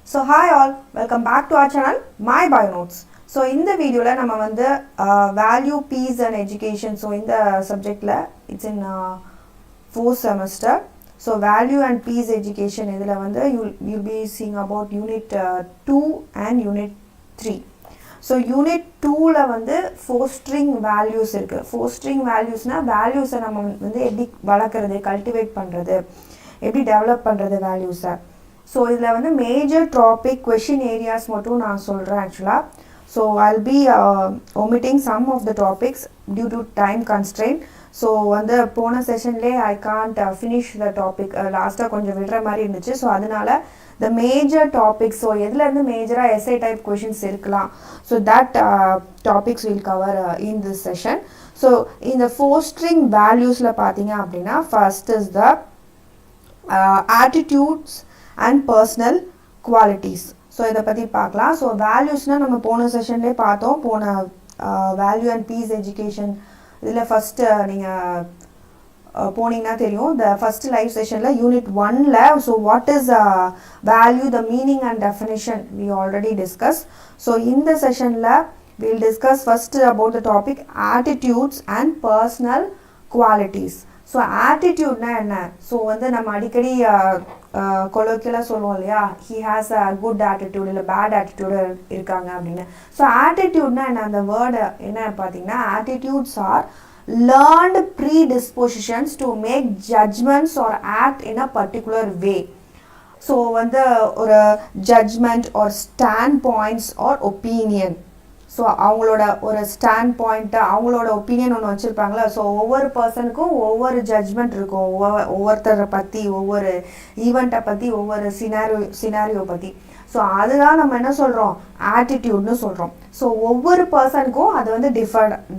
So hi all, welcome back to our channel My Bio Notes. So in the video la nama vandu value peace and education. So in the subject la it's in fourth semester. So value and peace education idhula vandu you'll be seeing about unit 2 and unit 3. So unit 2 la vandu fostering values irukku. Fostering values na values நம்ம வந்து எப்படி வளர்க்கறது, cultivate பண்றது, எப்படி develop பண்றது values. So இதில் வந்து major topic question areas மட்டும் நான் சொல்கிறேன் ஆக்சுவலாக. So I'll be omitting some of the topics due to time constraint. So வந்து போன செஷன்லேயே I can't finish the topic, லாஸ்ட்டாக கொஞ்சம் விடுற மாதிரி இருந்துச்சு. ஸோ அதனால the major topics, ஸோ எதுலேருந்து மேஜராக essay type questions இருக்கலாம், so that topics will cover in this session. So இந்த fostering valuesல பார்த்தீங்க அப்படின்னா first is the attitudes and personal qualities. So இதை பற்றி பார்க்கலாம். ஸோ வேல்யூஸ்னால் நம்ம போன செஷன்லேயே பார்த்தோம். போன வேல்யூ அண்ட் பீஸ் எஜுகேஷன் இதில் ஃபஸ்ட்டு நீங்கள் போனீங்கன்னா தெரியும். த ஃபஸ்ட் லைவ் செஷனில் யூனிட் 1ல so what is value, the meaning and definition we already discuss. So இந்த செஷனில் will discuss first about the topic attitudes and personal qualities. So ஆட்டிடியூட்னா என்ன? ஸோ வந்து நம்ம அடிக்கடி கொலோக்கியலாக சொல்லுவோம் இல்லையா, he has a good attitude இல்லை பேட் ஆட்டிடியூடு இருக்காங்க அப்படின்னு. ஸோ ஆட்டிடியூட்னா என்ன? அந்த வேர்டு என்ன பார்த்தீங்கன்னா, attitudes are learned predispositions to make judgments or act in a particular way. So வந்து ஒரு judgment or stand points or opinion. So அவங்களோட ஒரு ஸ்டாண்ட் பாயிண்ட்டு, அவங்களோட ஒப்பீனியன் ஒன்று வச்சுருப்பாங்களா. ஸோ ஒவ்வொரு பர்சனுக்கும் ஒவ்வொரு ஜட்ஜ்மெண்ட் இருக்கும், ஒவ்வொருத்தரை பற்றி, ஒவ்வொரு ஈவெண்ட்டை பற்றி, ஒவ்வொரு சினாரியோ பற்றி. ஸோ அதுதான் நம்ம என்ன சொல்கிறோம், ஆட்டிடியூட்னு சொல்கிறோம். ஸோ ஒவ்வொரு பர்சனுக்கும் அது வந்து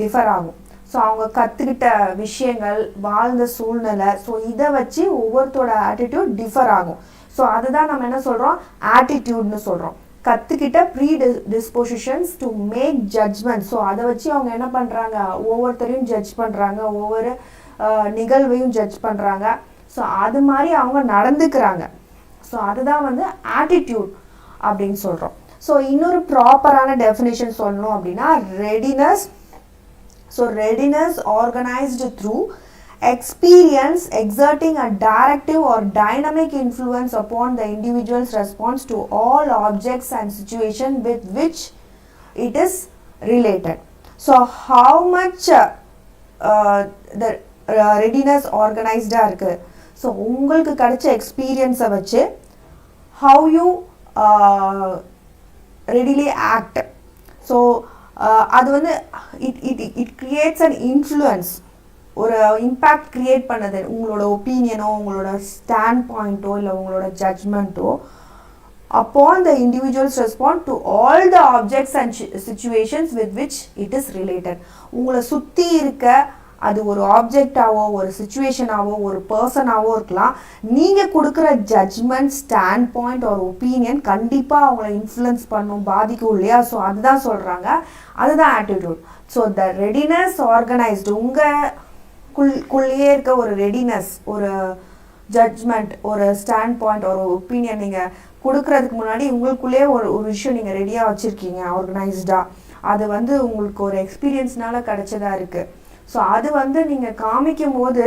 டிஃபர் ஆகும். ஸோ அவங்க கற்றுக்கிட்ட விஷயங்கள், வாழ்ந்த சூழ்நிலை, ஸோ இதை வச்சு ஒவ்வொருத்தோட ஆட்டிடியூட் டிஃபர் ஆகும். ஸோ அதுதான் நம்ம என்ன சொல்கிறோம், ஆட்டிடியூட்னு சொல்கிறோம். கற்றுக்கிட்ட ப்ரீடிஸ்பொசிஷன்ஸ் டு மேக் ஜட்ஜ்மெண்ட். ஸோ அதை வச்சு அவங்க என்ன பண்ணுறாங்க, ஒவ்வொருத்தரையும் ஜட்ஜ் பண்ணுறாங்க, ஒவ்வொரு நிகழ்வையும் ஜட்ஜ் பண்ணுறாங்க. ஸோ அது மாதிரி அவங்க நடந்துக்கிறாங்க. ஸோ அதுதான் வந்து ஆட்டிடியூட் அப்படின்னு சொல்கிறோம். ஸோ இன்னொரு ப்ராப்பரான டெஃபினேஷன் சொல்லணும் அப்படின்னா readiness. So readiness organised through experience exerting a directive or dynamic influence upon the individual's response to all objects and situations with which it is related. So how much the readiness organized இருக்கு. So உங்களுக்கு கிடைச்ச எக்ஸ்பீரியன்ஸை வச்சு how you readily act. So அது வந்து it creates an influence, ஒரு impact create பண்ணது. உங்களோட ஒப்பீனியனோ, உங்களோட ஸ்டாண்ட் பாயிண்ட்டோ, இல்லை உங்களோட ஜட்ஜ்மெண்ட்டோ upon the individuals respond to all the objects and situations with which it is related. உங்களை சுற்றி இருக்க அது ஒரு ஆப்ஜெக்டாவோ, ஒரு சிச்சுவேஷனாவோ, ஒரு பர்சனாவோ இருக்கலாம். நீங்கள் கொடுக்குற ஜட்ஜ்மெண்ட், ஸ்டாண்ட் பாயிண்ட் ஒரு ஒப்பீனியன் கண்டிப்பாக அவங்கள இன்ஃப்ளூயன்ஸ் பண்ணும், பாதிக்கும் இல்லையா. ஸோ அதுதான் சொல்கிறாங்க, அதுதான் attitude. So the readiness organized, குள்ளேயே இருக்க ஒரு ரெடினஸ், ஒரு ஜட்ஜ்மெண்ட், ஒரு ஸ்டாண்ட் பாயிண்ட், ஒரு ஒப்பீனியன் நீங்கள் கொடுக்கறதுக்கு முன்னாடி உங்களுக்குள்ளேயே ஒரு விஷயம் நீங்கள் ரெடியாக வச்சுருக்கீங்க ஆர்கனைஸ்டாக. அது வந்து உங்களுக்கு ஒரு எக்ஸ்பீரியன்ஸ்னால கிடைச்சதா இருக்குது. ஸோ அது வந்து நீங்கள் காமிக்கும் போது,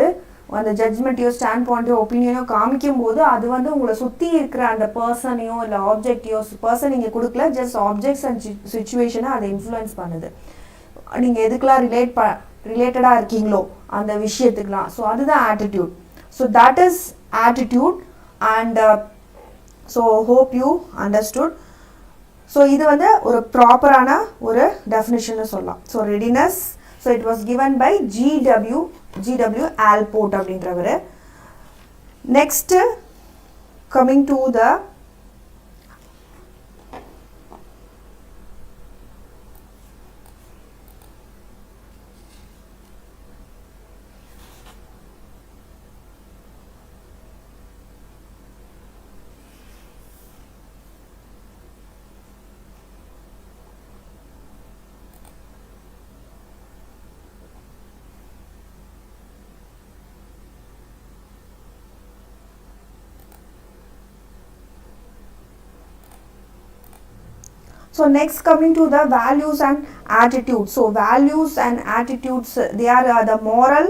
அந்த ஜட்ஜ்மெண்ட்டையோ ஸ்டாண்ட் பாயிண்ட்டையோ ஒப்பீனியனோ காமிக்கும் போது, அது வந்து உங்களை சுற்றி இருக்கிற அந்த பர்சனையோ இல்லை ஆப்ஜெக்டையோ, பர்சன் நீங்கள் கொடுக்கல, ஜஸ்ட் ஆப்ஜெக்ட்ஸ் அண்ட் சிச்சுவேஷனை அதை இன்ஃப்ளூயன்ஸ் பண்ணுது. நீங்கள் எதுக்கெலாம் ரிலேட்டடாக இருக்கீங்களோ அந்த விஷயத்துக்கெலாம். ஸோ அதுதான் attitude. So that is attitude and so hope you understood. So இது வந்து ஒரு ப்ராப்பரான ஒரு டெஃபினிஷன்னு சொல்லலாம். So readiness, so it was given by GW Allport அப்படின்றவர். Next coming to the So next coming to the values and attitudes. So values and attitudes, they are the moral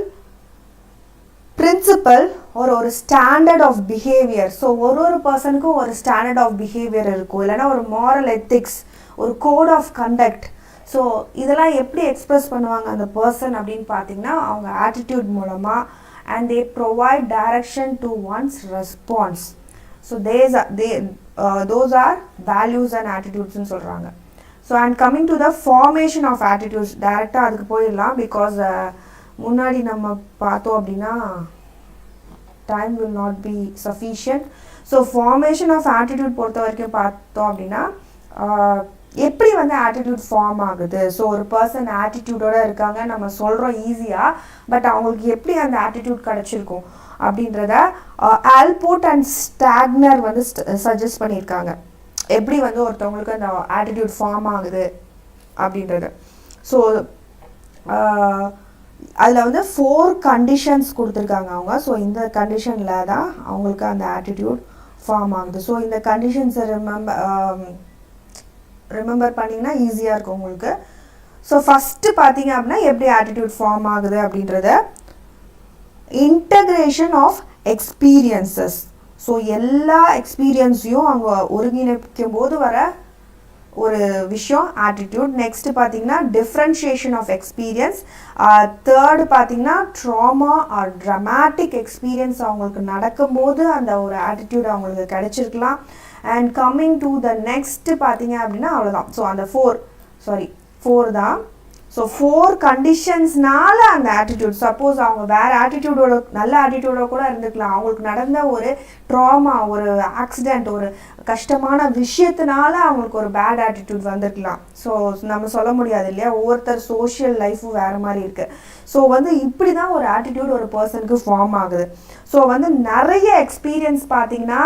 principle or ஒரு standard of behaviour. So ஒரு பர்சனுக்கும் ஒரு standard of behaviour இருக்கும், இல்லைனா ஒரு moral ethics, ஒரு code of conduct. So இதெல்லாம் எப்படி express பண்ணுவாங்க அந்த பர்சன் அப்படின்னு பார்த்தீங்கன்னா அவங்க ஆட்டிடியூட் மூலமாக. And they provide direction to one's response. So those are values and attitudes சொல்கிறாங்க. So and coming to the formation of attitudes, டைரெக்டாக அதுக்கு போயிடலாம். பிகாஸ் முன்னாடி நம்ம பார்த்தோம் அப்படின்னா time will not be sufficient. So formation of attitude பொறுத்த வரைக்கும் பார்த்தோம் அப்படின்னா எப்படி வந்து ஆட்டிடியூட் ஃபார்ம் ஆகுது. ஸோ ஒரு பர்சன் ஆட்டிடியூடோடு இருக்காங்க நம்ம சொல்கிறோம் ஈஸியாக, பட் அவங்களுக்கு எப்படி அந்த ஆட்டிடியூட் கிடச்சிருக்கும் அப்படின்றத ஆல்போர்ட் அண்ட் ஸ்டாக்னர் வந்து சஜஸ்ட் பண்ணியிருக்காங்க, எப்படி வந்து ஒருத்தவங்களுக்கு அந்த ஆட்டிடியூட் ஃபார்ம் ஆகுது அப்படின்றது. ஸோ அதில் வந்து 4 கண்டிஷன்ஸ் கொடுத்துருக்காங்க அவங்க. ஸோ இந்த கண்டிஷனில் தான் அவங்களுக்கு அந்த ஆட்டிடியூட் ஃபார்ம் ஆகுது. ஸோ இந்த கண்டிஷன்ஸை ரிமெம்பர் பண்ணிங்கன்னா ஈஸியாக இருக்கும் உங்களுக்கு. ஸோ ஃபஸ்ட்டு பார்த்தீங்க அப்படின்னா எப்படி ஆட்டிடியூட் ஃபார்ம் ஆகுது அப்படின்றத, இன்டகிரேஷன் ஆஃப் எக்ஸ்பீரியன்சஸ். ஸோ எல்லா எக்ஸ்பீரியன்ஸையும் அவங்க ஒருங்கிணைக்கும் போது வர ஒரு விஷயம் ஆட்டிடியூட். நெக்ஸ்ட்டு பார்த்தீங்கன்னா டிஃப்ரென்ஷியேஷன் ஆஃப் எக்ஸ்பீரியன்ஸ். தேர்டு பார்த்தீங்கன்னா ட்ராமா ஆர் ட்ராமாட்டிக் எக்ஸ்பீரியன்ஸ் அவங்களுக்கு நடக்கும்போது அந்த ஒரு ஆட்டிடியூட் அவங்களுக்கு கிடைச்சிருக்கலாம். And coming to the next பார்த்தீங்க அப்படின்னா அவ்வளோதான். ஸோ அந்த 4 தான். ஸோ 4 கண்டிஷன்ஸ்னால அந்த ஆட்டிடியூட், சப்போஸ் அவங்க வேறு ஆட்டிடியூடோட நல்ல ஆட்டிடியூடோட கூட இருந்துக்கலாம், அவங்களுக்கு நடந்த ஒரு ட்ராமா, ஒரு ஆக்சிடெண்ட், ஒரு கஷ்டமான விஷயத்தினால அவங்களுக்கு ஒரு பேட் ஆட்டிடியூட் வந்திருக்கலாம். ஸோ நம்ம சொல்ல முடியாது இல்லையா, ஒவ்வொருத்தர் சோஷியல் லைஃபும் வேறு மாதிரி இருக்குது. ஸோ வந்து இப்படி தான் ஒரு ஆட்டிடியூட் ஒரு பர்சனுக்கு ஃபார்ம் ஆகுது. ஸோ வந்து நிறைய எக்ஸ்பீரியன்ஸ் பார்த்திங்கன்னா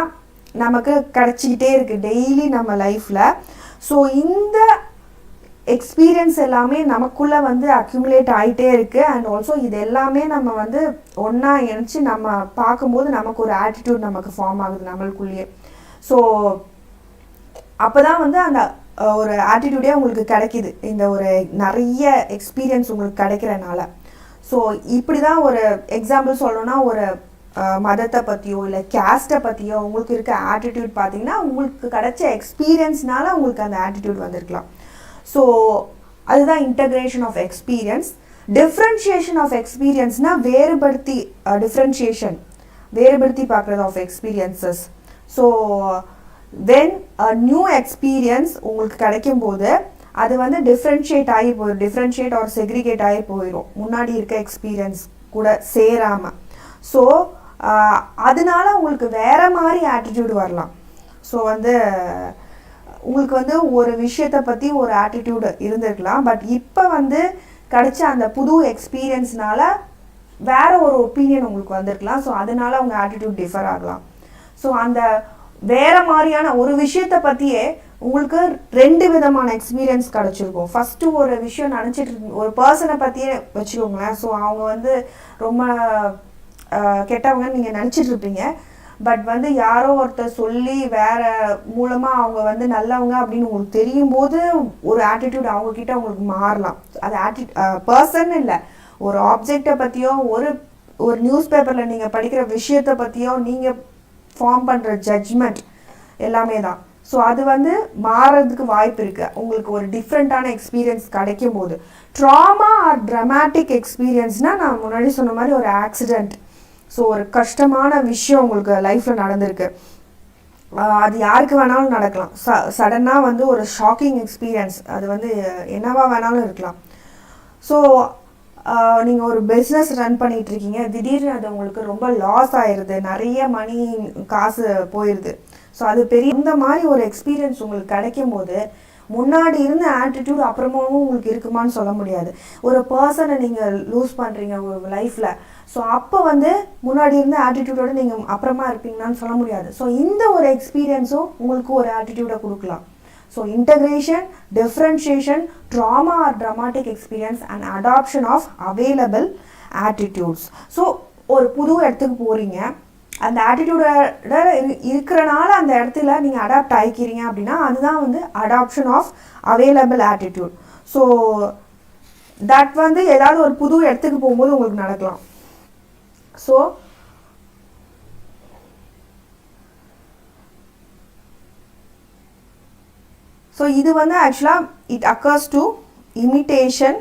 நமக்கு கிடச்சிக்கிட்டே இருக்குது டெய்லி நம்ம லைஃப்பில். ஸோ இந்த எக்ஸ்பீரியன்ஸ் எல்லாமே நமக்குள்ளே வந்து அக்யூமுலேட் ஆகிட்டே இருக்குது. அண்ட் ஆல்சோ இது எல்லாமே நம்ம வந்து ஒன்றா இணைச்சி நம்ம பார்க்கும்போது நமக்கு ஒரு ஆட்டிடியூட் நமக்கு ஃபார்ம் ஆகுது நம்மளுக்குள்ளேயே. ஸோ அப்போ தான் வந்து அந்த ஒரு ஆட்டிடியூடே உங்களுக்கு கிடைக்கிது, இந்த ஒரு நிறைய எக்ஸ்பீரியன்ஸ் உங்களுக்கு கிடைக்கிறனால. ஸோ இப்படி தான் ஒரு எக்ஸாம்பிள் சொல்லணும்னா, ஒரு மதத்தை பற்றியோ இல்லை கேஸ்ட்டை பற்றியோ உங்களுக்கு இருக்க ஆட்டிடியூட் பார்த்தீங்கன்னா உங்களுக்கு கிடைச்ச எக்ஸ்பீரியன்ஸ்னால உங்களுக்கு அந்த ஆட்டிடியூட் வந்திருக்கலாம். ஸோ அதுதான் integration of experience. Differentiation of எக்ஸ்பீரியன்ஸ்னால் வேறுபடுத்தி பார்க்குறது of experiences. So when new experience உங்களுக்கு கிடைக்கும் போது அது வந்து டிஃப்ரென்ஷியேட் ஆர் செக்ரிகேட் ஆகி போயிடும் முன்னாடி இருக்க எக்ஸ்பீரியன்ஸ் கூட சேராமல். ஸோ அதனால உங்களுக்கு வேறு மாதிரி ஆட்டிடியூட் வரலாம். ஸோ வந்து உங்களுக்கு வந்து ஒரு விஷயத்தை பற்றி ஒரு ஆட்டிடியூடு இருந்திருக்கலாம், பட் இப்போ வந்து கிடைச்ச அந்த புது எக்ஸ்பீரியன்ஸ்னால வேறு ஒரு ஒப்பீனியன் உங்களுக்கு வந்திருக்கலாம். ஸோ அதனால உங்கள் ஆட்டிடியூட் டிஃபர் ஆகலாம். ஸோ அந்த வேறு மாதிரியான ஒரு விஷயத்தை பற்றியே உங்களுக்கு 2 விதமான எக்ஸ்பீரியன்ஸ் கிடச்சிருக்கும். ஃபஸ்ட்டு ஒரு விஷயம் நினச்சிட்டு ஒரு பர்சனை பற்றியே வச்சுக்கோங்களேன். ஸோ அவங்க வந்து ரொம்ப கெட்டவங்கன்னு நீங்கள் நினச்சிட்ருப்பீங்க, பட் வந்து யாரோ ஒருத்தர் சொல்லி வேறு மூலமாக அவங்க வந்து நல்லவங்க அப்படின்னு உங்களுக்கு தெரியும் போது ஒரு ஆட்டிடியூட் அவங்கக்கிட்ட உங்களுக்கு மாறலாம். அது பர்சன் இல்லை, ஒரு ஆப்ஜெக்டை பற்றியோ ஒரு நியூஸ் பேப்பரில் நீங்கள் படிக்கிற விஷயத்தை பற்றியோ நீங்கள் ஃபார்ம் பண்ணுற ஜட்ஜ்மெண்ட் எல்லாமே தான். ஸோ அது வந்து மாறதுக்கு வாய்ப்பு இருக்குது உங்களுக்கு ஒரு டிஃப்ரெண்ட்டான எக்ஸ்பீரியன்ஸ் கிடைக்கும் போது. ட்ராமா ஆர் ட்ராமாட்டிக் எக்ஸ்பீரியன்ஸ்னால் நான் முன்னாடி சொன்ன மாதிரி ஒரு ஆக்சிடெண்ட், ஸோ ஒரு கஷ்டமான விஷயம் உங்களுக்கு லைஃப்பில் நடந்திருக்கு, அது யாருக்கு வேணாலும் நடக்கலாம். சடனாக வந்து ஒரு ஷாக்கிங் எக்ஸ்பீரியன்ஸ், அது வந்து என்னவா வேணாலும் இருக்கலாம். ஸோ நீங்கள் ஒரு பிஸ்னஸ் ரன் பண்ணிகிட்ருக்கீங்க, திடீர்னு அது உங்களுக்கு ரொம்ப லாஸ் ஆயிடுது, நிறைய காசு போயிடுது. ஸோ அது இந்த மாதிரி ஒரு எக்ஸ்பீரியன்ஸ் உங்களுக்கு கிடைக்கும் போது முன்னாடி இருந்த ஆட்டிடியூட் அப்புறமாவும் உங்களுக்கு இருக்குமான்னு சொல்ல முடியாது. ஒரு பர்சனை நீங்கள் லூஸ் பண்ணுறீங்க ஒரு லைஃப்பில், ஸோ அப்போ வந்து முன்னாடி இருந்த ஆட்டிடியூடோடு நீங்கள் அப்புறமா இருப்பீங்கன்னு சொல்ல முடியாது. ஸோ இந்த ஒரு எக்ஸ்பீரியன்ஸும் உங்களுக்கு ஒரு ஆட்டிடியூடை கொடுக்கலாம். So integration, differentiation, trauma or traumatic experience and adoption of available attitudes. So ஒரு புது இடத்துக்கு போகிறீங்க, அந்த ஆட்டிடியூட இருக்கிறனால அந்த இடத்துல நீங்கள் அடாப்ட் ஆகிக்கிறீங்க அப்படின்னா அதுதான் வந்து adoption of available attitude. So that வந்து ஏதாவது ஒரு புது இடத்துக்கு போகும்போது உங்களுக்கு நடக்கலாம். ஸோ இது வந்து ஆக்சுவலாக it occurs to imitation.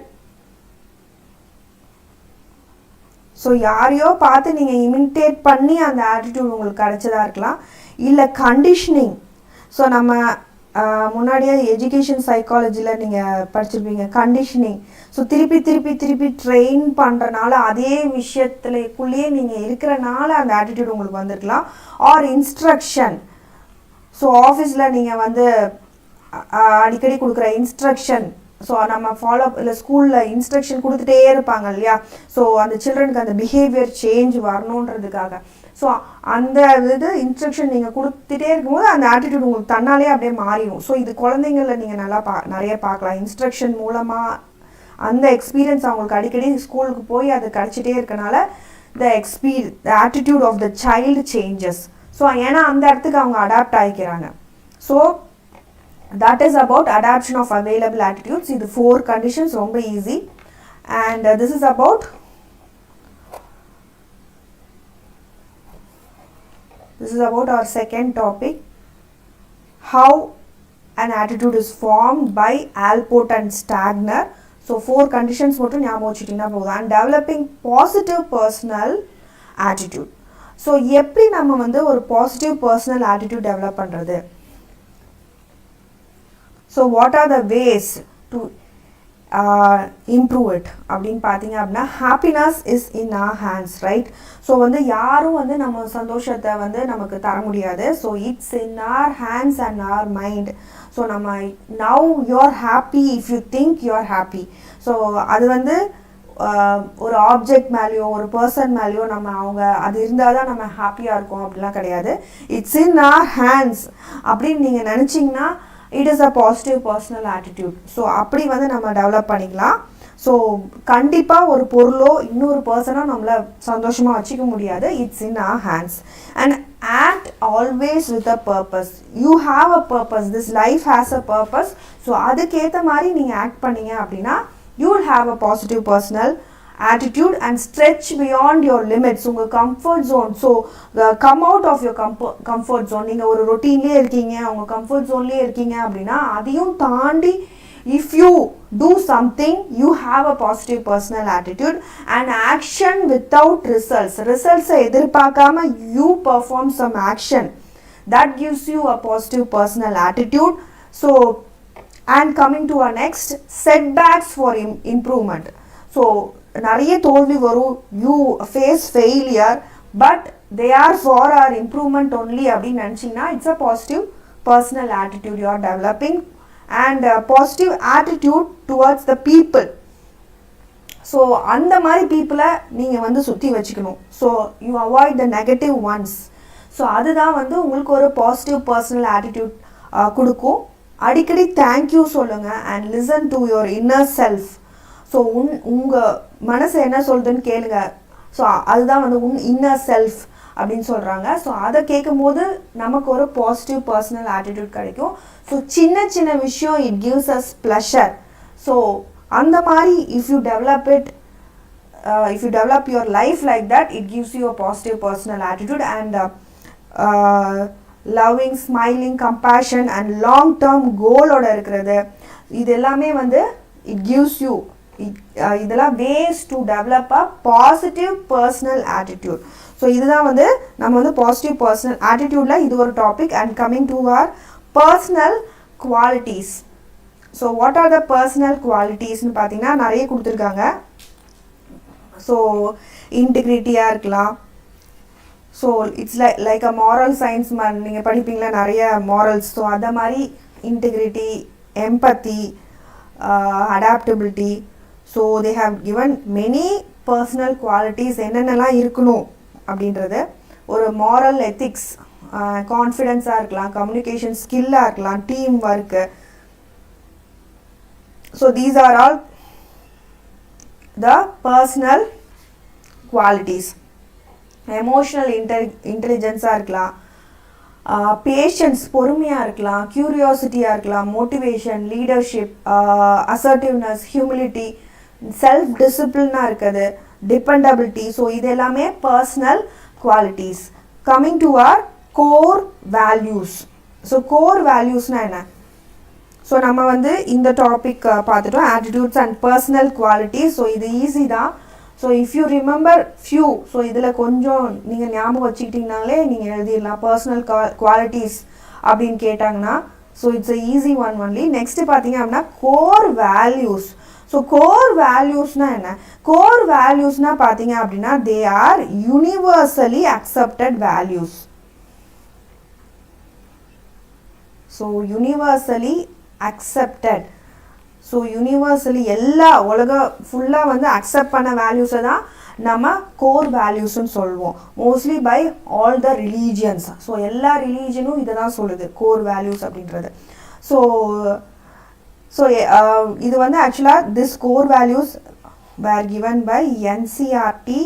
So யாரையோ பார்த்து நீங்கள் இமிட்டேட் பண்ணி அந்த ஆட்டிடியூட் உங்களுக்கு கிடைச்சதா இருக்கலாம். இல்லை கண்டிஷனிங். ஸோ நம்ம முன்னாடியே எஜுகேஷன் சைக்காலஜியில் நீங்கள் படிச்சிருப்பீங்க கண்டிஷனிங். ஸோ திருப்பி திருப்பி திருப்பி ட்ரெயின் பண்ணுறனால அதே விஷயத்துக்குள்ளேயே நீங்கள் இருக்கிறனால அந்த ஆட்டிடியூட் உங்களுக்கு வந்திருக்கலாம். R instruction. ஸோ ஆஃபீஸில் நீங்கள் வந்து அடிக்கடி கொடுக்குற இன்ஸ்ட்ரக்ஷன், ஸோ நம்ம ஃபாலோ இல்லை ஸ்கூலில் இன்ஸ்ட்ரக்ஷன் கொடுத்துட்டே இருப்பாங்க இல்லையா, ஸோ அந்த சில்ட்ரனுக்கு அந்த பிஹேவியர் சேஞ்ச் வரணுன்றதுக்காக. ஸோ அந்த இது இன்ஸ்ட்ரக்ஷன் நீங்கள் கொடுத்துட்டே இருக்கும்போது அந்த ஆட்டிடியூட் உங்களுக்கு தன்னாலே அப்படியே மாறிடும். ஸோ இது குழந்தைங்களில் நீங்கள் நல்லா நிறைய பார்க்கலாம். இன்ஸ்ட்ரக்ஷன் மூலமாக அந்த எக்ஸ்பீரியன்ஸ் அவங்களுக்கு அடிக்கடி ஸ்கூலுக்கு போய் அது கிடச்சிட்டே இருக்கனால the attitude of the child changes. So ஏன்னா அந்த இடத்துக்கு அவங்க அடாப்ட் ஆகிக்கிறாங்க. So that is about adaptation of available attitudes. இது 4 conditions, ரொம்ப easy. And this is about our second topic, how an attitude is formed by Alport and Stagner. So 4 conditions மட்டும் ஞாபகம் வச்சுட்டீங்கன்னா போதும். And developing positive personal attitude. So எப்படி நம்ம வந்து ஒரு positive personal attitude develop பண்ணுறது? So what are the ways to improve it அப்படின்னு பார்த்தீங்க அப்படின்னா, happiness is in our hands, right? So வந்து யாரும் வந்து நம்ம சந்தோஷத்தை வந்து நமக்கு தர முடியாது. So it's in our hands and our mind. So நம்ம now you're happy if you think you're happy. So அது வந்து ஒரு ஆப்ஜெக்ட் மேலேயோ ஒரு பர்சன் மேலேயோ நம்ம அவங்க அது இருந்தால் தான் நம்ம ஹாப்பியாக இருக்கோம் அப்படிலாம் கிடையாது. இட்ஸ் இன் ஆர் ஹேண்ட்ஸ் அப்படின்னு நீங்கள் நினச்சிங்கன்னா it is a positive personal attitude. So அப்படி வந்து நம்ம டெவலப் பண்ணிக்கலாம். ஸோ கண்டிப்பாக ஒரு பொருளோ இன்னொரு பர்சனோ நம்மளை சந்தோஷமாக வச்சுக்க முடியாது. It's in our hands. And act always with a purpose. You have a purpose, this life has a purpose. So அதுக்கேற்ற மாதிரி நீங்கள் ஆக்ட் பண்ணீங்க அப்படின்னா you will have a positive personal attitude and stretch beyond your limits, உங்கள் comfort zone. so come out of your comfort zone. நீங்கள் ஒரு ரொட்டீன்லேயே இருக்கீங்க, உங்கள் comfort zoneலேயே இருக்கீங்க அப்படின்னா அதையும் தாண்டி if you do something you have a positive personal attitude and action without results எதிர்பார்க்காம you perform some action that gives you a positive personal attitude. so and coming to our next, setbacks for improvement. so நிறைய தோல்வி வரும், you face failure but they are for our improvement only அப்படின்னு நினச்சிங்கன்னா it's a positive personal attitude you are developing. and positive attitude towards the people. So அந்த மாதிரி பீப்புளை நீங்கள் வந்து சுற்றி வச்சுக்கணும். So you avoid the negative once. So அதுதான் வந்து உங்களுக்கு ஒரு பாசிட்டிவ் பர்சனல் ஆட்டிடியூட் கொடுக்கும். அடிக்கடி தேங்க்யூ சொல்லுங்கள் and listen to your inner self. So உங்கள் மனசு என்ன சொல்லுதுன்னு கேளுங்க. ஸோ அதுதான் வந்து இன்னர் செல்ஃப் அப்படின்னு சொல்கிறாங்க. ஸோ அதை கேட்கும் போது நமக்கு ஒரு பாசிட்டிவ் பர்சனல் ஆட்டிடியூட் கிடைக்கும். ஸோ சின்ன சின்ன விஷயம் it gives us pleasure. So அந்த மாதிரி if you develop your life like that it gives you a positive personal attitude. And loving, smiling, compassion and long term கோலோட இருக்கிறது, இது எல்லாமே வந்து இட் கிவ்ஸ் யூ இதெல்லாம் ways to develop a positive personal attitude. So இதுதான் வந்து நம்ம வந்து பாசிட்டிவ் பர்சனல் ஆட்டிடியூடில் இது ஒரு topic. And coming to our personal qualities. So what are the personal குவாலிட்டிஸ்னு பார்த்தீங்கன்னா நிறைய கொடுத்துருக்காங்க. ஸோ இன்டிகிரிட்டியாக இருக்கலாம். So it's like a moral science நீங்கள் படிப்பீங்களா நிறைய மாரல்ஸ். ஸோ அந்த மாதிரி integrity, empathy, adaptability. So they have given many personal qualities என்னென்னலாம் இருக்கணும் அப்படின்றது. ஒரு மாரல் எத்திக்ஸ், கான்ஃபிடென்ஸாக இருக்கலாம், கம்யூனிகேஷன் ஸ்கில்லாக இருக்கலாம், team work. So these are all the personal qualities. Emotional இன்டெலிஜென்ஸாக இருக்கலாம், பேஷன்ஸ் பொறுமையாக இருக்கலாம், க்யூரியாசிட்டியாக இருக்கலாம், motivation, leadership, assertiveness, humility, self டிசிப்ளினாக இருக்குது, டிபெண்டபிலிட்டி. ஸோ இது எல்லாமே personal qualities. Coming to our core values. So core வேல்யூஸ்னால் என்ன? ஸோ நம்ம வந்து இந்த டாபிக் பார்த்துட்டோம், attitudes and personal qualities. So இது ஈஸி தான். So if you remember few, so இதில் கொஞ்சம் நீங்கள் ஞாபகம் வச்சுக்கிட்டிங்கனாலே நீங்கள் எழுதிடலாம். பர்சனல் குவாலிட்டிஸ் அப்படின்னு கேட்டாங்கன்னா so it's a easy one only. Next பார்த்தீங்க அப்படின்னா கோர் வேல்யூஸ். ஸோ கோர் வேல்யூஸ்னால் என்ன? கோர் வேல்யூஸ்னால் பார்த்தீங்க அப்படின்னா they are universally accepted values. So universally accepted. So universally எல்லா உலகம் ஃபுல்லாக வந்து அக்செப்ட் பண்ண வேல்யூஸை தான் நம்ம கோர் வேல்யூஸ்ன்னு சொல்லுவோம். Mostly by all the religions. So எல்லா ரிலீஜனும் இதை தான் சொல்லுது, கோர் வேல்யூஸ் அப்படின்றது. ஸோ ஸோ இது வந்து ஆக்சுவலாக this core values were given by NCERT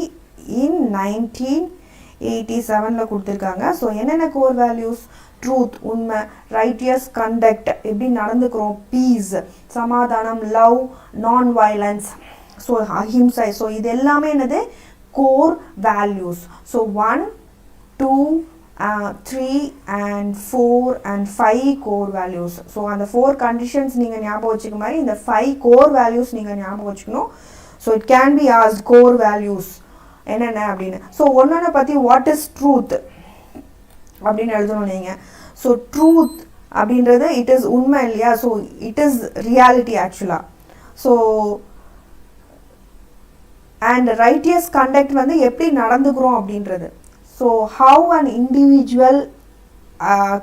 in 1987 கொடுத்துருக்காங்க. ஸோ என்னென்ன கோர் வேல்யூஸ்? ட்ரூத் உண்மை, ரைட்டியஸ் கண்டக்ட் எப்படி நடந்துக்கிறோம், பீஸ் சமாதானம், லவ், நான் வயலன்ஸ், ஸோ அஹிம்சை. ஸோ இது எல்லாமே என்னது? Core values. So 1, 2, 3 and 4 and 5 core values. So அந்த 4 கண்டிஷன்ஸ் நீங்கள் ஞாபகம் வச்சுக்க மாதிரி இந்த 5 கோர் வேல்யூஸ் நீங்கள் ஞாபகம் வச்சுக்கணும். So it can be asked core values என்னென்ன அப்படின்னு. ஸோ ஒன்னொன்று பற்றி வாட் இஸ் ட்ரூத் அப்படின்னு எழுதணும் நீங்கள். ஸோ ட்ரூத் அப்படின்றது இட் இஸ் உண்மை இல்லையா? ஸோ இட் இஸ் ரியாலிட்டி ஆக்சுவலாக. ஸோ அண்ட் ரைட்டியஸ் கண்டக்ட் வந்து எப்படி நடந்துக்கிறோம் அப்படின்றது. So how an individual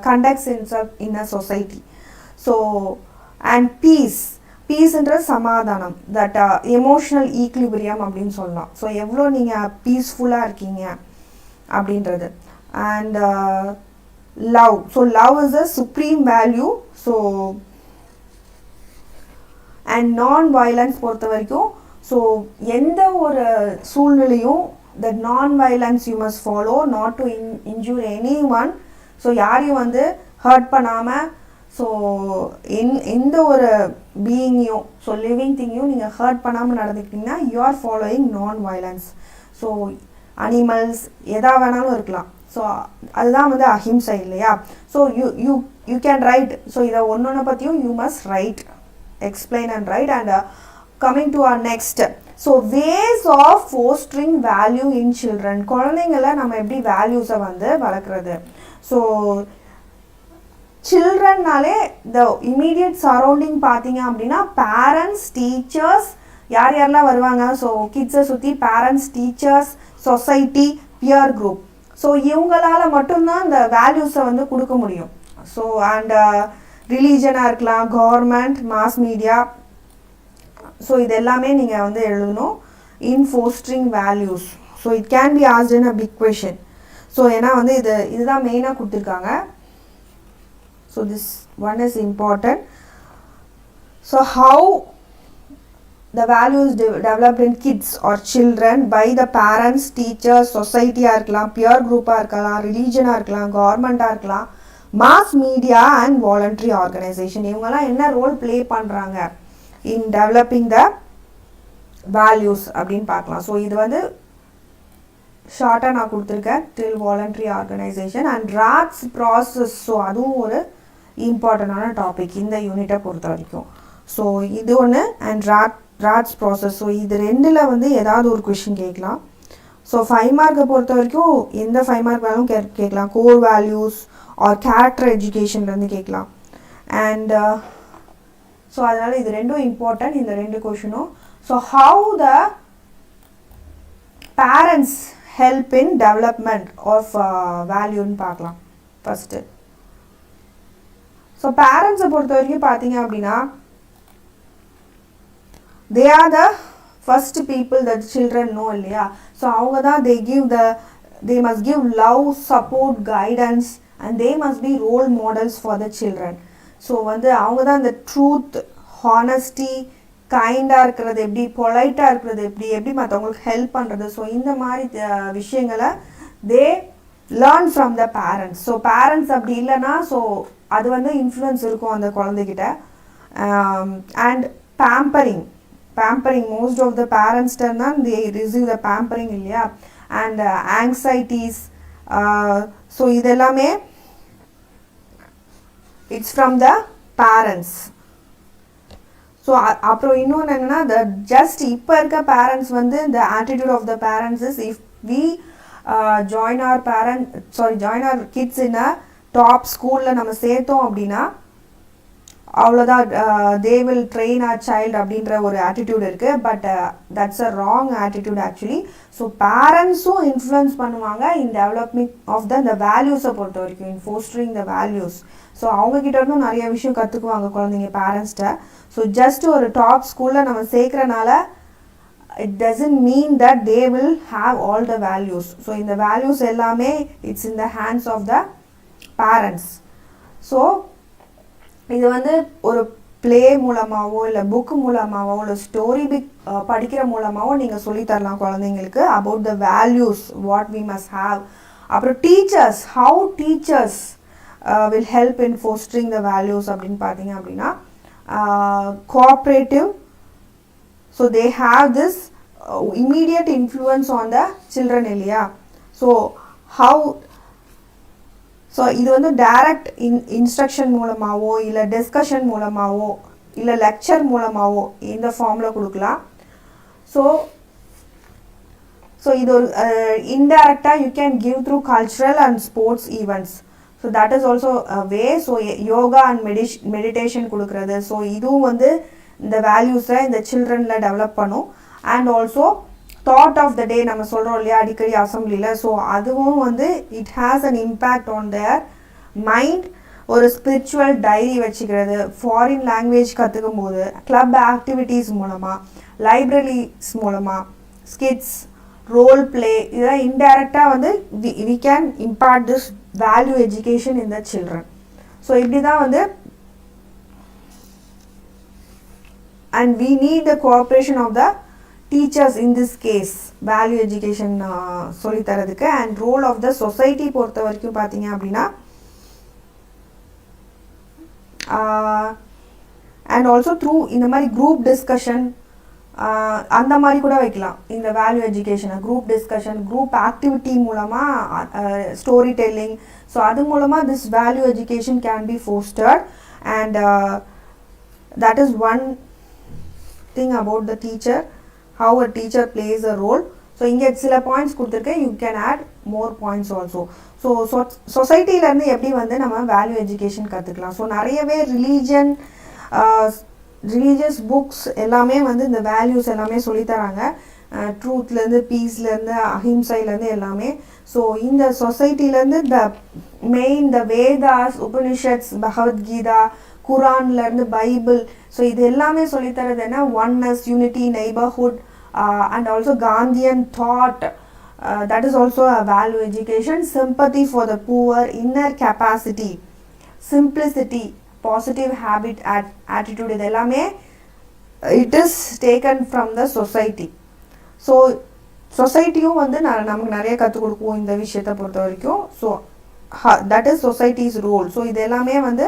conducts in a society. So and பீஸ்ன்ற சமாதானம், தட் எமோஷ்னல் ஈக்லிபிரியம் அப்படின்னு சொல்லலாம். ஸோ எவ்வளோ நீங்கள் பீஸ்ஃபுல்லாக இருக்கீங்க அப்படின்றது. And love. So love is a supreme value. So and non violence பொறுத்த வரைக்கும் ஸோ எந்த ஒரு சூழ்நிலையும் that non-violence you must follow, not to injure anyone. So யாரையும் வந்து ஹர்ட் பண்ணாமல், ஸோ எந்த ஒரு பீயிங்கையும், ஸோ லிவிங் திங்கையும் நீங்கள் ஹர்ட் பண்ணாமல் நடந்துக்கிட்டிங்கன்னா you are following non violence. So animals எதா வேணாலும் இருக்கலாம். ஸோ அதுதான் வந்து அஹிம்சை இல்லையா? So you can write. So இதை ஒன்று பற்றியும் you must write, explain and write. And coming to our next. So ways of fostering value in children. குழந்தைங்கள நம்ம எப்படி வேல்யூஸை வந்து வளர்க்குறது. ஸோ சில்ட்ரன்னாலே த இமீடியட் சரௌண்டிங் பார்த்தீங்க அப்படின்னா பேரண்ட்ஸ், டீச்சர்ஸ், யார் யாரெல்லாம் வருவாங்க? ஸோ கிட்ஸை சுற்றி parents, teachers, society, peer group. So இவங்களால் மட்டும்தான் இந்த வேல்யூஸை வந்து கொடுக்க முடியும். ஸோ அண்ட் ரிலீஜனாக இருக்கலாம், கவர்மெண்ட், மாஸ் மீடியா. ஸோ இது எல்லாமே நீங்கள் வந்து எழுதணும் in fostering values. So it can be asked in a big question. So ஏன்னா வந்து இதுதான் மெயினாக கொடுத்துருக்காங்க. So this one is important. So how the values developed in kids or children by the parents, teachers, society ஆ இருக்கலாம், peer group ஆ இருக்கலாம், religion ஆ இருக்கலாம், government ஆ இருக்கலாம், mass media and voluntary organization. இவங்கெல்லாம் என்ன ரோல் ப்ளே பண்ணுறாங்க in developing the values அப்படின்னு பார்க்கலாம். So இது வந்து ஷார்ட்டாக நான் கொடுத்துருக்கேன், till voluntary organization and RATS process. So அதுவும் ஒரு இம்பார்ட்டண்டான டாபிக் இந்த யூனிட்டை பொறுத்த வரைக்கும். ஸோ இது ஒன்று அண்ட் RATS ப்ராசஸ். ஸோ இது ரெண்டில் வந்து ஏதாவது ஒரு கொஷின் கேட்கலாம். ஸோ 5 மார்க்கை பொறுத்த வரைக்கும் எந்த 5 மார்க் வேணும் கேட்கலாம். கோர் வேல்யூஸ் ஆர் கேரக்டர் எஜுகேஷன்லேருந்து கேட்கலாம். அண்ட் ஸோ அதனால் இது ரெண்டும் இம்பார்ட்டன்ட், இந்த ரெண்டு கொஷினும். So how the parents help in development of வேல்யூன்னு பார்க்கலாம் ஃபஸ்ட்டு. ஸோ பேரண்ட்ஸை பொறுத்த வரைக்கும் பார்த்தீங்க அப்படின்னா they are the first people that children know இல்லையா? ஸோ அவங்க தான் they must give love, support, guidance and they must be role models for the children. So வந்து அவங்க தான் இந்த ட்ரூத், ஹானஸ்டி, கைண்டாக இருக்கிறது எப்படி, பொலைட்டாக இருக்கிறது எப்படி, எப்படி மற்றவங்களுக்கு ஹெல்ப் பண்ணுறது. ஸோ இந்த மாதிரி விஷயங்களை they learn from the parents. So parents அப்படி இல்லைன்னா ஸோ அது வந்து இன்ஃப்ளூயன்ஸ் இருக்கும் அந்த குழந்தைகிட்ட. And pampering most of the பேரண்ட்ஸ்ட தான் தே ரிசீவ் த பேம்பரிங் இல்லையா. அண்ட் ஆங்ஸைட்டிஸ், ஸோ இதெல்லாமே it's from the parents. So அப்புறம் இன்னொன்று என்னென்னா ஜஸ்ட் இப்போ இருக்க பேரண்ட்ஸ் வந்து the attitude of the parents is if we join our kids in a top ஸ்கூலில் நம்ம சேர்த்தோம் அப்படின்னா அவ்வளோதான், they will train our child அப்படின்ற ஒரு ஆட்டிடியூட் இருக்குது. But that's a wrong attitude actually. So பேரண்ட்ஸும் இன்ஃப்ளூயன்ஸ் பண்ணுவாங்க in development of the வேல்யூஸை பொறுத்த வரைக்கும், in fostering the values. So அவங்கக்கிட்ட இருந்தும் நிறைய விஷயம் கற்றுக்குவாங்க குழந்தைங்க பேரண்ட்ஸ்கிட்ட. ஸோ ஜஸ்ட் ஒரு டாப் ஸ்கூலில் நம்ம சேர்க்குறனால it doesn't mean that they will have all the values. So இந்த வேல்யூஸ் எல்லாமே it's in the hands of the parents. So இது வந்து ஒரு ப்ளே மூலமாகவோ இல்லை புக்கு மூலமாகவோ இல்லை ஸ்டோரி புக் படிக்கிற மூலமாகவோ நீங்கள் சொல்லித்தரலாம் குழந்தைங்களுக்கு about the values what we must have. அப்புறம் teachers, how teachers will help in fostering the values அப்படின்னு பார்த்தீங்க அப்படின்னா cooperative. So they have this immediate influence on the children இல்லையா. ஸோ இது வந்து டைரக்ட் இன்ஸ்ட்ரக்ஷன் மூலமாகவோ இல்லை டிஸ்கஷன் மூலமாகவோ இல்லை லெக்சர் மூலமாகவோ இந்த ஃபார்மில் கொடுக்கலாம். ஸோ இது ஒரு இன்டைரக்டாக you can give through cultural and sports events. So that is also way. So yoga and meditation கொடுக்குறது, ஸோ இதுவும் வந்து இந்த வேல்யூஸை இந்த சில்ட்ரனில் டெவலப் பண்ணும். And also thought of the day நம்ம சொல்கிறோம் இல்லையா அடிக்கடி அசம்பிளியில், ஸோ அதுவும் வந்து it has an impact on their mind. ஒரு ஸ்பிரிச்சுவல் டைரி வச்சுக்கிறது, ஃபாரின் லாங்குவேஜ் கற்றுக்கும் போது, கிளப் ஆக்டிவிட்டீஸ் மூலமாக, லைப்ரரிஸ் மூலமாக, ஸ்கிட்ஸ், ரோல் பிளே, இதெல்லாம் இன்டைரக்டாக வந்து we can impart this value education in the children. So இப்படி தான் வந்து and we need the cooperation of the teachers in this case value education சொல்லி தரதுக்கு. and role of the society பொறுத்த வரைக்கும் பார்த்தீங்க அப்படின்னா and also through இந்த மாதிரி group discussion அந்த மாதிரி கூட வைக்கலாம். இந்த வேல்யூ எஜுகேஷனை குரூப் டிஸ்கஷன், குரூப் ஆக்டிவிட்டி மூலமாக ஸ்டோரி டெல்லிங், ஸோ அது மூலமாக this value education can be fostered. And that is one thing about the teacher, how a teacher plays a role. So இங்கே சில பாயிண்ட்ஸ் கொடுத்துருக்கேன், you can add more points also. So சொசைட்டிலேருந்து எப்படி வந்து நம்ம value education கற்றுக்கலாம். So நிறையவே religious books எல்லாமே வந்து இந்த வேல்யூஸ் எல்லாமே சொல்லித்தராங்க, ட்ரூத்லேருந்து பீஸ்லேருந்து அஹிம்சைலேருந்து எல்லாமே. ஸோ இந்த சொசைட்டிலேருந்து த வேதாஸ், உபனிஷத்ஸ், பகவத்கீதா, குரான்லேருந்து பைபிள், ஸோ இது எல்லாமே சொல்லித்தரது என்ன, oneness, unity, neighbourhood, and also Gandhian thought, that is also a value education. Sympathy for the poor, inner capacity, simplicity, positive habit, attitude, இது எல்லாமே it is taken from the society. So சொசைட்டியும் வந்து நமக்கு நிறைய கற்றுக் கொடுக்கும் இந்த விஷயத்தை பொறுத்த வரைக்கும். So that is societies role. So இது எல்லாமே வந்து